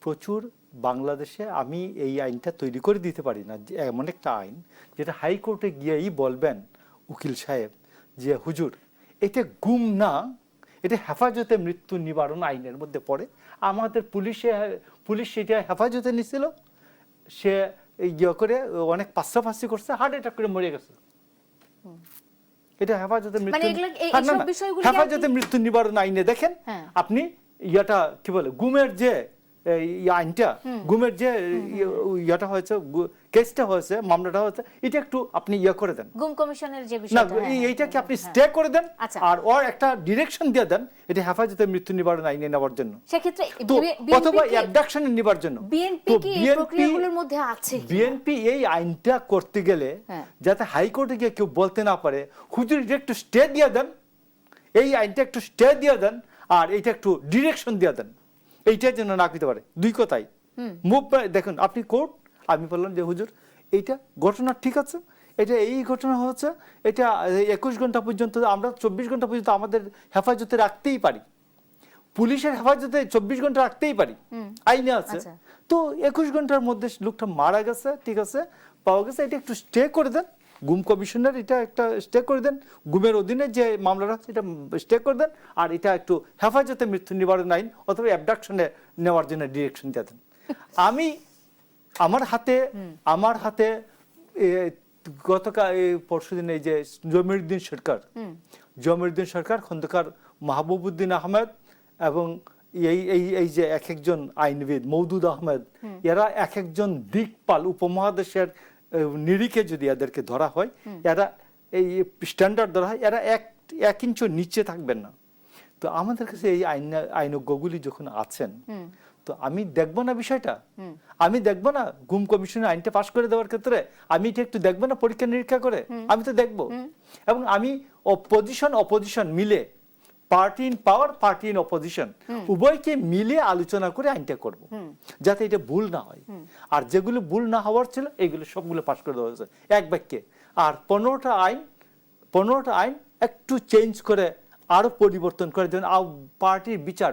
প্রচুর, বাংলাদেশে আমি এই আইনটা তৈরি করে দিতে পারি না, যে এমন একটা আইন যেটা হাইকোর্টে গিয়েই বলবেন উকিল সাহেব যে হুজুর এটা গুম না, এটা হেফাজতে মৃত্যু নিবারণ আইনের মধ্যে পড়ে, আমাদের পুলিশ সেটা হেফাজতে নিছিল, সে ইয়ে করে অনেক পাশাপাশি করছে, হার্ট অ্যাটাক করে মরে গেছে। এটা হেফাজতে মৃত্যু নিবারণ আইনে দেখেন আপনি, ইয়াটা কি বলে, গুমের যে এই আইনটা গুমের যে ইয়াটা হয়েছে, কেসটা হয়েছে, মামলাটা হয়েছে, এটা একটু আপনি ইয়ে করে দেন, গুম কমিশনের যে না বিষয়টা, এইটাকে আপনি স্টে করে দেন, আচ্ছা। আর ওর একটা ডিরেকশন দিয়ে দেন এটা হেফাজতে মৃত্যু নিবারণ আইনে নেওয়ার জন্য, সেক্ষেত্রে তো অথবা অ্যাবডাকশনে নেবার জন্য। বিএনপি কি এই প্রক্রিয়াগুলোর মধ্যে আছে কিনা? বিএনপি এই আইনটা করতে গেলে যাতে হাইকোর্টে গিয়ে কেউ বলতে না পারে, হুজুর এটা একটু স্টে দিয়ে দেন, এই আইনটা একটু স্টে দিয়ে দেন, আর এটা একটু ডিরেকশন দিয়ে দেন, এইটার জন্য না করতে পারে। দুই কথাই মুভ। দেখুন আপনি কোর্ট, আমি বললাম যে হুজুর এইটা ঘটনা ঠিক আছে, এটা এই ঘটনা হচ্ছে, এটা 21 ঘন্টা পর্যন্ত, আমরা 24 ঘন্টা পর্যন্ত আমাদের হেফাজতে রাখতেই পারি, পুলিশের হেফাজতে 24 ঘন্টা রাখতেই পারি, আইনে আছে। তো 21 ঘন্টার মধ্যে লোকটা মারা গেছে, ঠিক আছে, পাওয়া গেছে, এটা একটু স্টে করে দেন, গুম কমিশনার এটা একটা স্টে করে দেন, গুমের অধীনে যে মামলাটা এটা স্টে করে দেন, আর এটা একটু হেফাজতে মৃত্যু নিবারণ আইন অথবা অ্যাবডাকশনে নেওয়ার জন্য ডিরেকশন দিয়ে দেন। আমি আমার হাতে গতকাল পরশুদিন এই যে জমিরুদ্দিন সরকার, খন্দকার মাহবুবউদ্দিন আহমেদ এবং এই যে এক একজন আইনবিদ মওদুদ আহমেদ, এরা এক একজন দিকপাল, উপমহাদেশের নিরিখে যদি এদেরকে ধরা হয়, এরা এই স্ট্যান্ডার্ড ধরা হয়, এরা এক ইঞ্চি নিচে থাকবেন না। তো আমাদের কাছে এই আইনজ্ঞগুলি যখন আছেন, তো আমি দেখবো না বিষয়টা, আমি দেখবো না গুম কমিশনের আইনটা পাশ করে দেওয়ার ক্ষেত্রে আমি এটা একটু দেখবো না পরীক্ষা নিরীক্ষা করে, আমি তো দেখবো। এবং আমি অপোজিশন মিলে, party in power, party in opposition, উভয়কে মিলে আলোচনা করে আইনটা করব, যাতে এটা ভুল না হয়। আর যেগুলো ভুল না হওয়ার ছিল এগুলো সবগুলো পাশ করে দেওয়া হয়েছে এক বাক্যে। আর 15টা আইন একটু চেঞ্জ করে আরো পরিবর্তন করে দেন। পার্টির বিচার,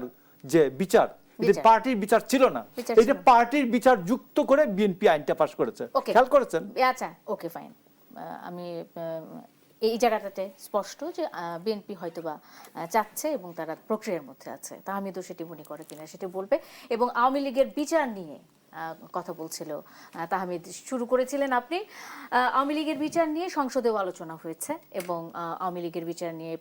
পার্টির বিচার ছিল না, এটা পার্টির বিচার যুক্ত করে বিএনপি আইনটা পাশ করেছে, খেয়াল করেছেন? আচ্ছা, ওকে, ফাইন। আমি এই জায়গাটাতে স্পষ্ট যে বিএনপি হয়তোবা চাচ্ছে এবং তারা প্রক্রিয়ার মধ্যে আছে, তাহমিদও সেটি মনে করে কিনা সেটি বলবে। এবং আওয়ামী লীগের বিচার নিয়ে কথা বলছিল তাহমিদ, শুরু করেছিলেন আপনি। আওয়ামী লীগের বিচার নিয়ে সংসদেও আলোচনা হয়েছে এবং আওয়ামী লীগের বিচার নিয়ে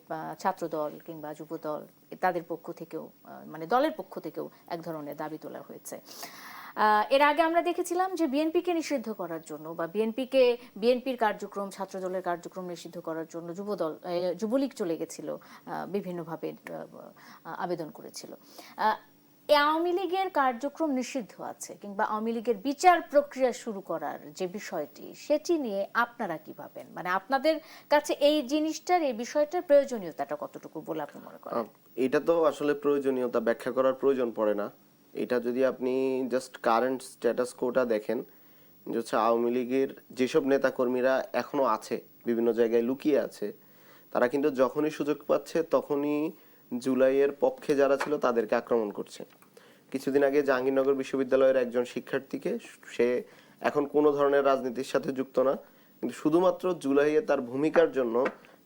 ছাত্রদল কিংবা যুবদল তাদের পক্ষ থেকেও, মানে দলের পক্ষ থেকেও এক ধরনের দাবি তোলা হয়েছে। এর আগে আমরা দেখেছিলাম যে বিএনপিকে নিষিদ্ধ করার জন্য বা বিএনপির কার্যক্রম, ছাত্রদলের কার্যক্রম নিষিদ্ধ করার জন্য যুবলীগ চলে গেছিল, বিভিন্নভাবে আবেদন করেছিল। আওয়ামী লীগের কার্যক্রম নিষিদ্ধ আছে কিংবা আওয়ামী লীগের বিচার প্রক্রিয়া শুরু করার যে বিষয়টি, সেটি নিয়ে আপনারা কি ভাবেন? মানে আপনাদের কাছে এই জিনিসটার, এই বিষয়টার প্রয়োজনীয়তাটা কতটুকু বলে আপনি মনে করেন? এটা তো আসলে প্রয়োজনীয়তা ব্যাখ্যা করার প্রয়োজন পড়ে না। এটা যদি আপনি জাস্ট কারেন্ট স্ট্যাটাস কোটা দেখেন, যে হচ্ছে আওয়ামী লীগের যেসব নেতাকর্মীরা এখনো আছে, বিভিন্ন জায়গায় লুকিয়ে আছে, তারা কিন্তু যখনই সুযোগ পাচ্ছে তখনই জুলাইয়ের পক্ষে যারা ছিল তাদেরকে আক্রমণ করছে। কিছুদিন আগে জাহাঙ্গীরনগর বিশ্ববিদ্যালয়ের একজন শিক্ষার্থীকে, সে এখন কোনো ধরনের রাজনীতির সাথে যুক্ত না, কিন্তু শুধুমাত্র জুলাইয়ে তার ভূমিকার জন্য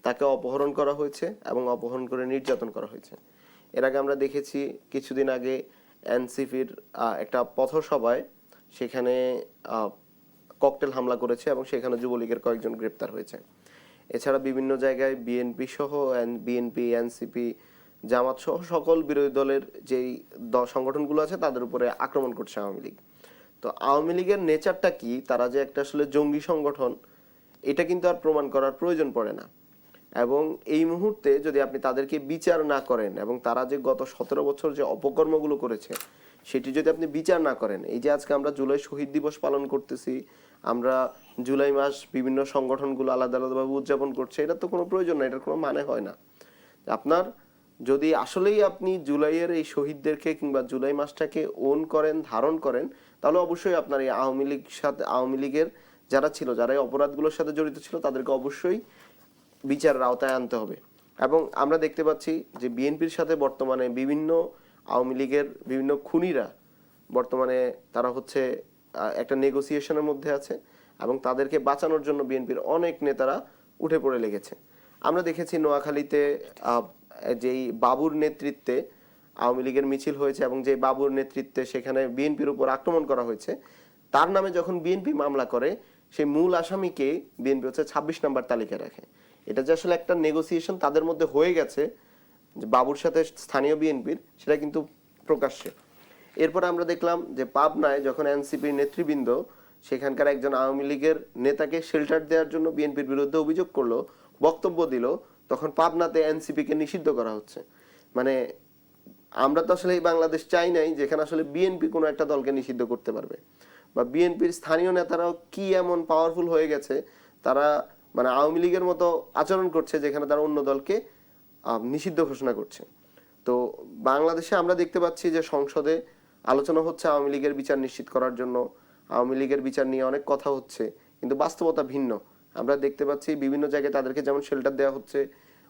তাকে অপহরণ করা হয়েছে এবং অপহরণ করে নির্যাতন করা হয়েছে। এর আগে আমরা দেখেছি কিছুদিন আগে এনসিপির একটা পথসভায় সেখানে ককটেল হামলা করেছে এবং সেখানে যুবলীগের কয়েকজন গ্রেপ্তার হয়েছে। এছাড়া বিভিন্ন জায়গায় বিএনপি সহ বিএনপি, এনসিপি, জামাত সহ সকল বিরোধী দলের যেই সংগঠনগুলো আছে তাদের উপরে আক্রমণ করছে আওয়ামী লীগ। তো আওয়ামী লীগের নেচারটা কি, তারা যে একটা আসলে জঙ্গি সংগঠন, এটা কিন্তু আর প্রমাণ করার প্রয়োজন পড়ে না। এবং এই মুহূর্তে যদি আপনি তাদেরকে বিচার না করেন এবং তারা যে গত 17 বছর যে অপকর্মগুলো করেছে সেটি যদি আপনি বিচার না করেন, এই যে আজকে আমরা জুলাই শহীদ দিবস পালন করতেছি, আমরা জুলাই মাস বিভিন্ন সংগঠনগুলো আলাদা আলাদাভাবে উদযাপন করছে, এটা তো কোনো প্রয়োজন না, এটার কোনো মানে হয় না। আপনার যদি আসলেই আপনি জুলাইয়ের এই শহীদদেরকে কিংবা জুলাই মাসটাকে ওন করেন, ধারণ করেন, তাহলে অবশ্যই আপনার এই আওয়ামী লীগের যারা ছিল, যারা এই অপরাধগুলোর সাথে জড়িত ছিল, তাদেরকে অবশ্যই বিচারের আওতায় আনতে হবে। এবং আমরা দেখতে পাচ্ছি যে বিএনপির সাথে বর্তমানে বিভিন্ন আওয়ামী লীগের বিভিন্ন খুনিরা বর্তমানে তারা হচ্ছে একটা নেগোসিয়েশনের মধ্যে আছে এবং তাদেরকে বাঁচানোর জন্য বিএনপির অনেক নেতারা উঠে পড়ে লেগেছে। আমরা দেখেছি নোয়াখালীতে যেই বাবুর নেতৃত্বে আওয়ামী লীগের মিছিল হয়েছে এবং যে বাবুর নেতৃত্বে সেখানে বিএনপির উপর আক্রমণ করা হয়েছে, তার নামে যখন বিএনপি মামলা করে, সেই মূল আসামিকে বিএনপি হচ্ছে 26 নম্বর তালিকায় রাখে। এটা যে আসলে একটা নেগোসিয়েশন তাদের মধ্যে হয়ে গেছে যে বাবুর সাথে স্থানীয় বিএনপির, সেটা কিন্তু প্রকাশ্যে। এরপর আমরা দেখলাম যে পাবনায় যখন এনসিপির নেতৃবৃন্দ সেখানকার একজন আওয়ামী লীগের নেতাকে শেল্টার দেওয়ার জন্য বিএনপির বিরুদ্ধে অভিযোগ করলো, বক্তব্য দিল, তখন পাবনাতে এনসিপি কে নিষিদ্ধ করা হচ্ছে। মানে আমরা তো আসলে এই বাংলাদেশ চাই নাই যেখানে আসলে বিএনপি কোনো একটা দলকে নিষিদ্ধ করতে পারবে, বা বিএনপির স্থানীয় নেতারাও কি এমন পাওয়ারফুল হয়ে গেছে তারা মানে আওয়ামী লীগের মতো আচরণ করছে যেখানে তারা অন্য দলকে নিষিদ্ধ ঘোষণা করছে। তো বাংলাদেশে আমরা দেখতে পাচ্ছি যে সংসদে আলোচনা হচ্ছে আওয়ামী লীগের বিচার নিশ্চিত করার জন্য, আওয়ামী লীগের বিচার নিয়ে অনেক কথা হচ্ছে, কিন্তু বাস্তবতা ভিন্ন। আমরা দেখতে পাচ্ছি বিভিন্ন জায়গায় তাদেরকে যেমন শেল্টার দেওয়া হচ্ছে,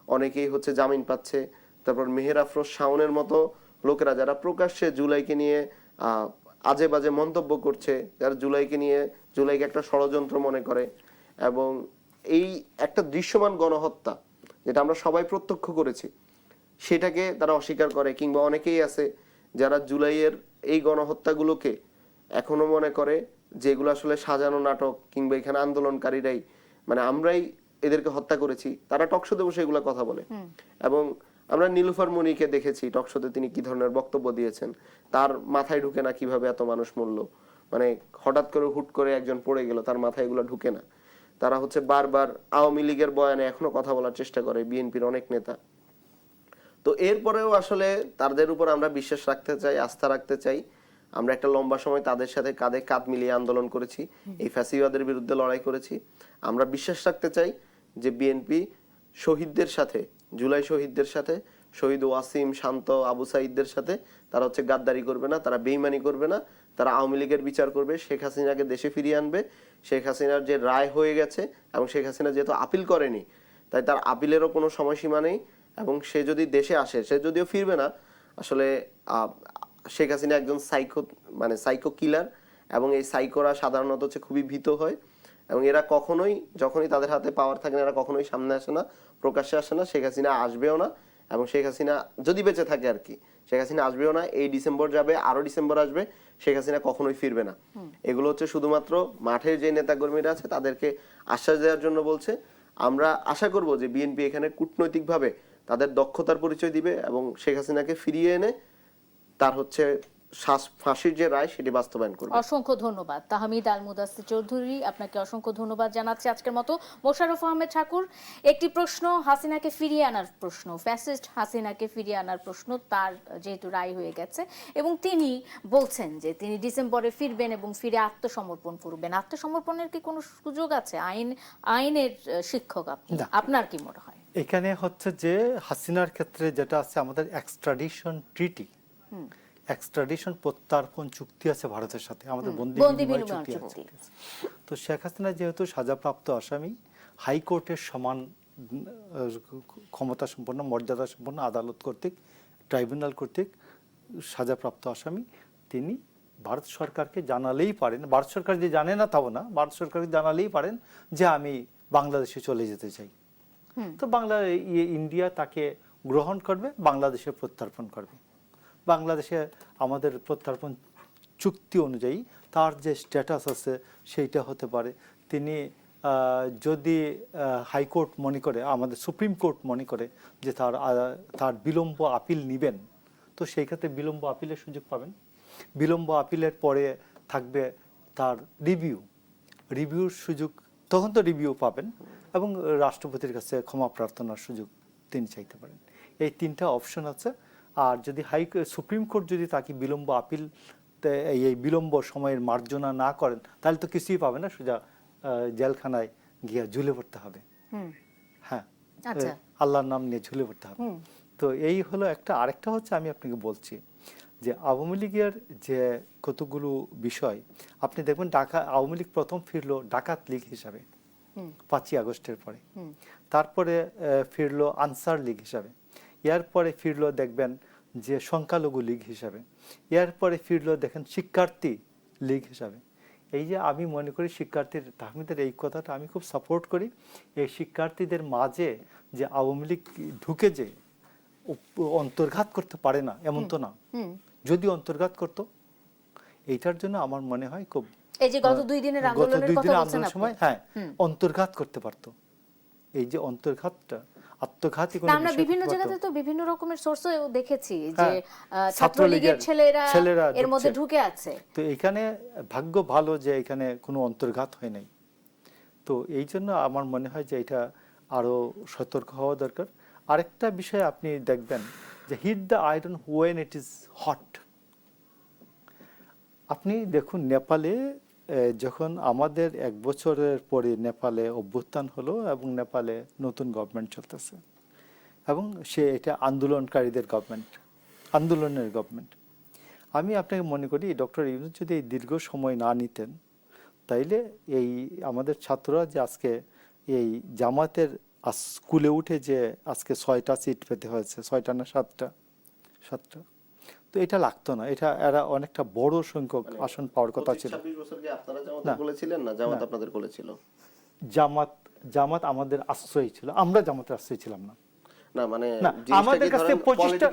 অনেকেই হচ্ছে জামিন পাচ্ছে। তারপর মেহের আফরোজ শাওনের মতো লোকেরা যারা প্রকাশ্যে জুলাইকে নিয়ে আজে বাজে মন্তব্য করছে, যারা জুলাইকে নিয়ে জুলাইকে একটা ষড়যন্ত্র মনে করে, এবং এই একটা দৃশ্যমান গণহত্যা যেটা আমরা সবাই প্রত্যক্ষ করেছি সেটাকে তারা অস্বীকার করে, কিংবা অনেকেই আছে যারা জুলাইয়ের এই গণহত্যাগুলোকে এখনো মনে করে যে এগুলো আসলে সাজানো নাটক, কিংবা এখানে আন্দোলনকারীরাই মানে আমরাই এদেরকে হত্যা করেছি। তারা টকশোতে বসে এগুলো কথা বলে। এবং আমরা নীলুফার মনিকে দেখেছি টকশোতে তিনি কি ধরনের বক্তব্য দিয়েছেন, তার মাথায় ঢুকে না কিভাবে এত মানুষ মরল, মানে হঠাৎ করে হুট করে একজন পড়ে গেল, তার মাথায় এগুলো ঢুকে না। তারা হচ্ছে বারবার আওয়ামী লীগের বয়ানে এখনো কথা বলার চেষ্টা করে বিএনপির অনেক নেতা। তো এরপরেও আসলে তাদের উপর আমরা বিশ্বাস রাখতে চাই, আস্থা রাখতে চাই। আমরা একটা লম্বা সময় তাদের সাথে কাঁধে কাঁধ মিলিয়ে আন্দোলন করেছি, এই ফ্যাসিবাদের বিরুদ্ধে লড়াই করেছি। আমরা বিশ্বাস রাখতে চাই যে বিএনপি শহীদদের সাথে, জুলাই শহীদদের সাথে, শহীদ ওয়াসিম, শান্ত, আবু সাইদদের সাথে তারা হচ্ছে গাদ্দারি করবে না, তারা বেইমানি করবে না, তারা আওয়ামী লীগের বিচার করবে, শেখ হাসিনাকে দেশে ফিরিয়ে আনবে। শেখ হাসিনার যে রায় হয়ে গেছে, এবং শেখ হাসিনা যেহেতু আপিল করেনি তাই তার আপিলেরও কোনো সময়সীমা নেই, এবং সে যদি দেশে আসে, সে যদিও ফিরবে না, আসলে শেখ হাসিনা একজন সাইকো কিলার, এবং এই সাইকোরা সাধারণত হচ্ছে খুবই ভীত হয়, এবং এরা কখনোই যখনই তাদের হাতে পাওয়ার থাকে না এরা কখনোই সামনে আসে না, প্রকাশ্যে আসে না। শেখ হাসিনা আসবেও না, এবং শেখ হাসিনা যদি বেঁচে থাকে আর কি, শেখ হাসিনা আসবেও না। এই ডিসেম্বর যাবে, আরো ডিসেম্বর আসবে, শেখ হাসিনা কখনোই ফিরবে না। এগুলো হচ্ছে শুধুমাত্র মাঠের যে নেতাকর্মীরা আছে তাদেরকে আশ্বাস দেওয়ার জন্য বলছে। আমরা আশা করব যে বিএনপি এখানে কূটনৈতিকভাবে তাদের দক্ষতার পরিচয় দিবে, এবং শেখ হাসিনাকে ফিরিয়ে এনে তার হচ্ছে ফাঁসির যে রায় সেটি বাস্তবায়ন করবে। অসংখ্য ধন্যবাদ তাহমিদ আল মুদাসসির চৌধুরী, আপনাকে অসংখ্য ধন্যবাদ জানাচ্ছি আজকের মতো। মোশাররফ আহমেদ ঠাকুর, একটি প্রশ্ন, হাসিনাকে ফিরিয়ে আনার প্রশ্ন, ফ্যাসিস্ট হাসিনাকে ফিরিয়ে আনার প্রশ্ন, তার যেহেতু রায় হয়ে গেছে এবং তিনি বলছেন যে তিনি ডিসেম্বরে ফিরবেন এবং ফিরে আত্মসমর্পণ করবেন, আত্মসমর্পণের কি কোনো সুযোগ আছে? আইনের শিক্ষক আপনি, আপনার কি মনে হয়? এখানে হচ্ছে যে হাসিনার ক্ষেত্রে যেটা আছে, আমাদের এক্সট্রাডিশন ট্রিটি, এক্সট্রাডিশন প্রত্যার্পণ চুক্তি আছে ভারতের সাথে, আমাদের বন্দী বিনিময় চুক্তি আছে। তো শেখ হাসিনা যেহেতু সাজাপ্রাপ্ত আসামি, হাইকোর্টের সমান ক্ষমতা সম্পন্ন, মর্যাদা সম্পন্ন আদালত কর্তৃক, ট্রাইব্যুনাল কর্তৃক সাজাপ্রাপ্ত আসামি, তিনি ভারত সরকারকে জানালেই পারেন, ভারত সরকার যে জানে না তাও না, ভারত সরকারকে জানালেই পারেন যে আমি বাংলাদেশে চলে যেতে চাই। তো ইন্ডিয়া তাকে গ্রহণ করবে, বাংলাদেশে প্রত্যার্পণ করবে। বাংলাদেশে আমাদের প্রত্যার্পণ চুক্তি অনুযায়ী তার যে স্ট্যাটাস আছে সেইটা হতে পারে, তিনি যদি হাইকোর্ট মনে করে, আমাদের সুপ্রিম কোর্ট মনে করে যে তার বিলম্ব আপিল নিবেন, তো সেই ক্ষেত্রে বিলম্ব আপিলের সুযোগ পাবেন। বিলম্ব আপিলের পরে থাকবে তার রিভিউর সুযোগ, তখন তো রিভিউ পাবেন, এবং রাষ্ট্রপতির কাছে ক্ষমা প্রার্থনার সুযোগ তিনি চাইতে পারেন। এই তিনটা অপশন আছে। আর যদি সুপ্রিম কোর্ট যদি তাকে বিলম্ব আপিল, এই বিলম্ব সময়ের মার্জনা না করেন, তাহলে তো কিছুই পাবে না, সোজা জেলখানায় গিয়ে ঝুলে পড়তে হবে। হ্যাঁ, আল্লাহর নাম নিয়ে ঝুলে পড়তে হবে। তো এই হলো একটা। আরেকটা হচ্ছে, আমি আপনাকে বলছি যে আওয়ামী লীগের যে কতগুলো বিষয়, আপনি দেখবেন আওয়ামী লীগ প্রথম ফিরলো ডাকাত লীগ হিসাবে 5ই আগস্টের পরে, তারপরে ফিরলো আনসার লীগ হিসাবে, এরপরে ফিরলো দেখবেন যে সংখ্যালঘু লীগ হিসাবে, এরপরে ফিরলো দেখেন শিক্ষার্থী লীগ হিসাবে। এই যে আমি মনে করি শিক্ষার্থীর, তাহমিদের এই কথাটা আমি খুব সাপোর্ট করি। এই শিক্ষার্থীদের মাঝে যে আওয়ামী লীগ ঢুকে যে অন্তর্ঘাত করতে পারে না এমন তো না, যদি অন্তর্ঘাত করত, এইটার জন্য আমার মনে হয় খুব, এই যে গত 2 দিনের আন্দোলনের কথা বলছেন আপনি, সময় হ্যাঁ অন্তর্ঘাত করতে পারতো। এই যে অন্তর্ঘাতটা, আত্মঘাতী না, কোনো আমরা বিষয় বিভিন্ন প্রতিপাদ্য। জায়গাতে তো বিভিন্ন রকমের সোর্সেও দেখেছি যে হ্যাঁ, ছাত্রলীগের ছেলেরা ছেলেরা এর মধ্যে ঢুকছে। ঢুকে আছে। তো এখানে ভাগ্য ভালো যে এখানে কোনো অন্তর্ঘাত হয় নাই। তো এই জন্য আমার মনে হয় যে এটা আরো সতর্ক হওয়া দরকার। আরেকটা বিষয় আপনি দেখবেন যে hit the iron when it is hot. আপনি দেখুন নেপালে যখন আমাদের 1 বছরের পরে নেপালে অভ্যুত্থান হলো এবং নেপালে নতুন গভর্নমেন্ট চলতেছে এবং এটা আন্দোলনকারীদের গভর্নমেন্ট, আন্দোলনের গভর্নমেন্ট। আমি আপনাকে মনে করি ডক্টর ইউনূস যদি এই দীর্ঘ সময় না নিতেন, তাইলে এই আমাদের ছাত্ররা যে আজকে এই জামাতের স্কুলে উঠে যে আজকে 6টা সিট পেতে হয়েছে, 6টা না 7টা, তো এটা লাগতো না। এটা এরা অনেকটা বড় সংখ্যক আসন পাওয়ার কথা ছিল। 26 বছর কি আপনারা জামাতে বলেছিলেন না জামাত আপনাদের বলেছিল? জামাত আমাদের আশ্রয় ছিল, আমরা জামাতের আশ্রয় ছিলাম না। না মানে আমাদের কাছে 25টা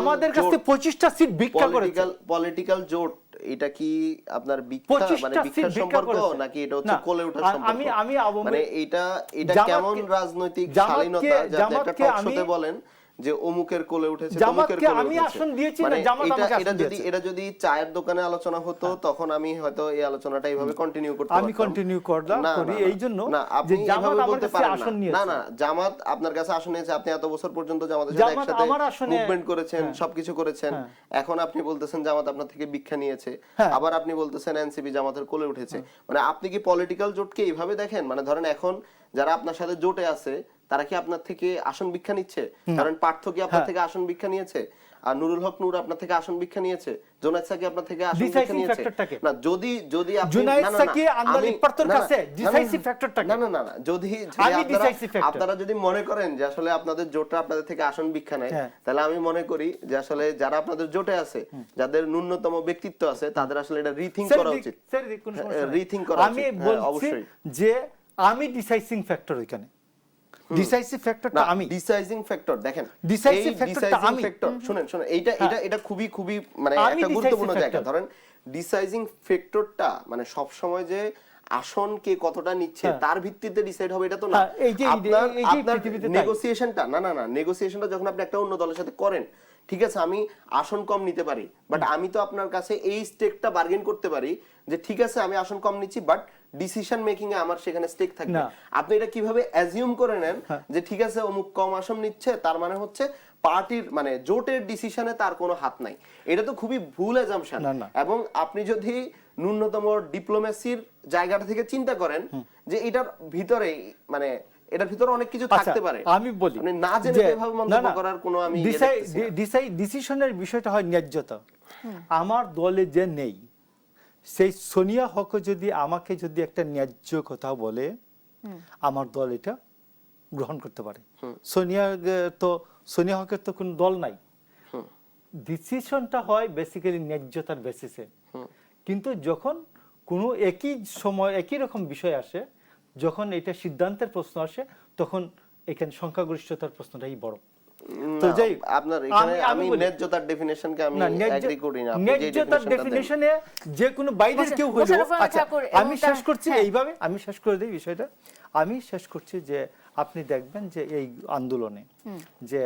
আমাদের কাছে 25টা সিট ভিক্ষা করেছে। পলিটিক্যাল জোট, এটা কি আপনার ভিক্ষা 25টা মানে সিট ভিক্ষার ভিক্ষা সম্পর্ক করেছে। নাকি এটা হচ্ছে না, কোলে ওঠার সম্পর্ক? আমি মানে এটা কেমন রাজনৈতিক শালীনতা যাতে একটা টক শোতে বলেন যে অমুকের কোলে উঠেছে, তমুকের কোলে আমি উঠেছে। আসন দিয়েছি না, মানে জামাত আমাকে আসন দিয়েছে। এটা যদি চায়ের দোকানে আলোচনা হতো তখন আমি হয়তো এই আলোচনাটা এইভাবে কন্টিনিউ করতে পারতাম। আমি কন্টিনিউ করি এই জন্য আপনি যে জামাত এভাবে আমার বলতে কাছে পারেন আসন না। নিয়েছে। না জামাত আপনার কাছে আসন নিয়েছে, আপনি এত বছর পর্যন্ত জামাতের সাথে জামাত একসাথে আমার আসনে মুভমেন্ট করেছেন, সবকিছু করেছেন। এখন আপনি বলতেছেন জামাত আপনার থেকে ভিক্ষা নিয়েছে, আবার আপনি বলতেছেন এনসিপি জামাতের কোলে উঠেছে। মানে আপনি কি পলিটিক্যাল জোটকে এইভাবে দেখেন? মানে ধরেন এখন যারা আপনার সাথে জোটে আছে তারা কি আপনার থেকে আসন ভিক্ষা নিচ্ছে? কারণ পার্থ কি আপনার থেকে আসন ভিক্ষা নিয়েছে? আর নুরুল হক নূর আপনার থেকে আসন ভিক্ষা নিয়েছে? জোনায়েদ সাকি আপনার থেকে আসন ভিক্ষা নিয়েছে? না যদি আপনি জুনায়েদ সাকি আন্দাজ ইকপার্তর কাছে ডিসাইসিভ ফ্যাক্টরটাকে না যদি আপনারা যদি মনে করেন যে আসলে আপনাদের জোটটা আপনাদের থেকে আসন ভিক্ষা নেয়, তাহলে আমি মনে করি যে আসলে যারা আপনাদের জোটে আছে, যাদের ন্যূনতম ব্যক্তিত্ব আছে, তাদের আসলে এটা রিথিং করা উচিত। রিথিং করা উচিত। আমি বলছি যে আমি ডিসাইসিং ফ্যাক্টর এখানে। ডিসাইসিভ ফ্যাক্টরটা আমি। ডিসাইজিং ফ্যাক্টর দেখেন, ডিসাইসিভ ফ্যাক্টরটা আমি। শুনেন এটা খুবই মানে একটা গুরুত্বপূর্ণ জায়গা। ধরেন ডিসাইজিং ফ্যাক্টরটা মানে সব সময় যে আসন কে কতটা নিচ্ছে তার ভিত্তিতে ডিসাইড হবে এটা তো না। আপনার নেগোসিয়েশনটা নেগোসিয়েশনটা যখন আপনি একটা অন্য দলের সাথে করেন, ঠিক আছে আমি আসন কম নিতে পারি, বাট আমি তো আপনার কাছে এই স্টেকটা বার্গেন করতে পারি যে ঠিক আছে আমি আসন কম নিচ্ছি, বাট ডিসিশন মেকিং এ আমার সেখানে স্টেক থাকবে। আপনি এটা কিভাবে অ্যাজিউম করে নেন যে ঠিক আছে অমুক কম আসন নিচ্ছে, তার মানে হচ্ছে পার্টির মানে জোটের ডিসিশনে তার কোনো হাত নাই। এটা তো খুবই ভুল অ্যাজাম্পশন। এবং আপনি যদি ন্যূনতম ডিপ্লোমেসির জায়গাটা থেকে চিন্তা করেন যে এটার ভিতরে মানে এটার ভিতরে অনেক কিছু থাকতে পারে, আমি বলি মানে না জেনে এভাবে মন্তব্য করার কোনো আমি ডিসিশনের বিষয়টা হয় ন্যায্যতা। আমার দলে যে নেই সেই সোনিয়া হক যদি আমাকে যদি একটা ন্যায্য কথা বলে আমার দল এটা গ্রহণ করতে পারে। সোনিয়া হকের তো কোনো দল নাই। ডিসিশনটা হয় বেসিক্যালি ন্যায্যতার বেসিসে। কিন্তু যখন কোনো একই সময় একই রকম বিষয় আসে, যখন এটা সিদ্ধান্তের প্রশ্ন আসে, তখন এখানে সংখ্যাগরিষ্ঠতার প্রশ্নটাই বড়। তো যাই আপনার এখানে আমি ন্যায্যতার ডেফিনিশনকে আমি এগ্রি করি না। আপনি যে ন্যায্যতার ডেফিনিশনে যে কোনো বাইরের কেউ হলো। আচ্ছা আমি শেষ করছি এইভাবে, আমি শেষ করে দেই বিষয়টা। আমি শেষ করছি যে আপনি দেখবেন যে এই আন্দোলনে যে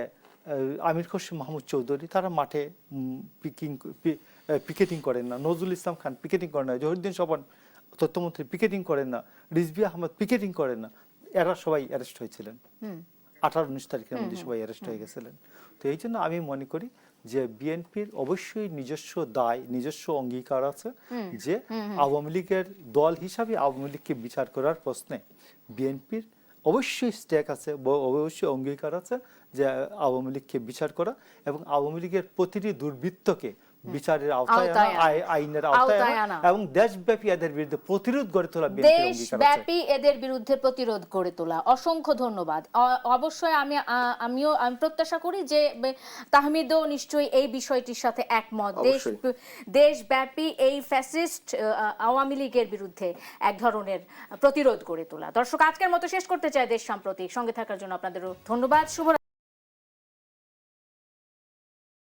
আমির খসরু মাহমুদ চৌধুরী তারা মাঠে পিকেটিং করেন না, নজরুল ইসলাম খান পিকেটিং করেন না, জহিরুদ্দিন স্বপন তথ্যমন্ত্রী পিকেটিং করেন না, রিজভী আহমদ পিকেটিং করেন না, এরা সবাই অ্যারেস্ট হয়েছিলেন। 18-19 তারিখের মধ্যে সবাই অ্যারেস্ট হয়ে গেছিলেন। তো এই জন্য আমি মনে করি যে বিএনপির অবশ্যই নিজস্ব দায়, নিজস্ব অঙ্গীকার আছে যে আওয়ামী লীগের দল হিসাবে আওয়ামী লীগকে বিচার করার প্রশ্নে বিএনপির অবশ্যই স্টেক আছে, অবশ্যই অঙ্গীকার আছে যে আওয়ামী লীগকে বিচার করা এবং আওয়ামী লীগের প্রতিটি দুর্বৃত্তকে বিচারের আওতায় আনা, আইনের আওতায় আনা এবং দেশব্যাপী এদের বিরুদ্ধে প্রতিরোধ গড়ে তোলা। দেশব্যাপী এদের বিরুদ্ধে প্রতিরোধ গড়ে তোলা। অসংখ্য ধন্যবাদ। অবশ্যই আমিও প্রত্যাশা করি যে তাহমিদও নিশ্চয়ই এই বিষয়টির সাথে একমত। দেশব্যাপী এই ফ্যাসিস্ট আওয়ামী লীগের বিরুদ্ধে এক ধরনের প্রতিরোধ গড়ে তোলা। দর্শক, আজকের মতো শেষ করতে চাই দেশ সাম্প্রতিক। সঙ্গে থাকার জন্য আপনাদেরও ধন্যবাদ। শুভ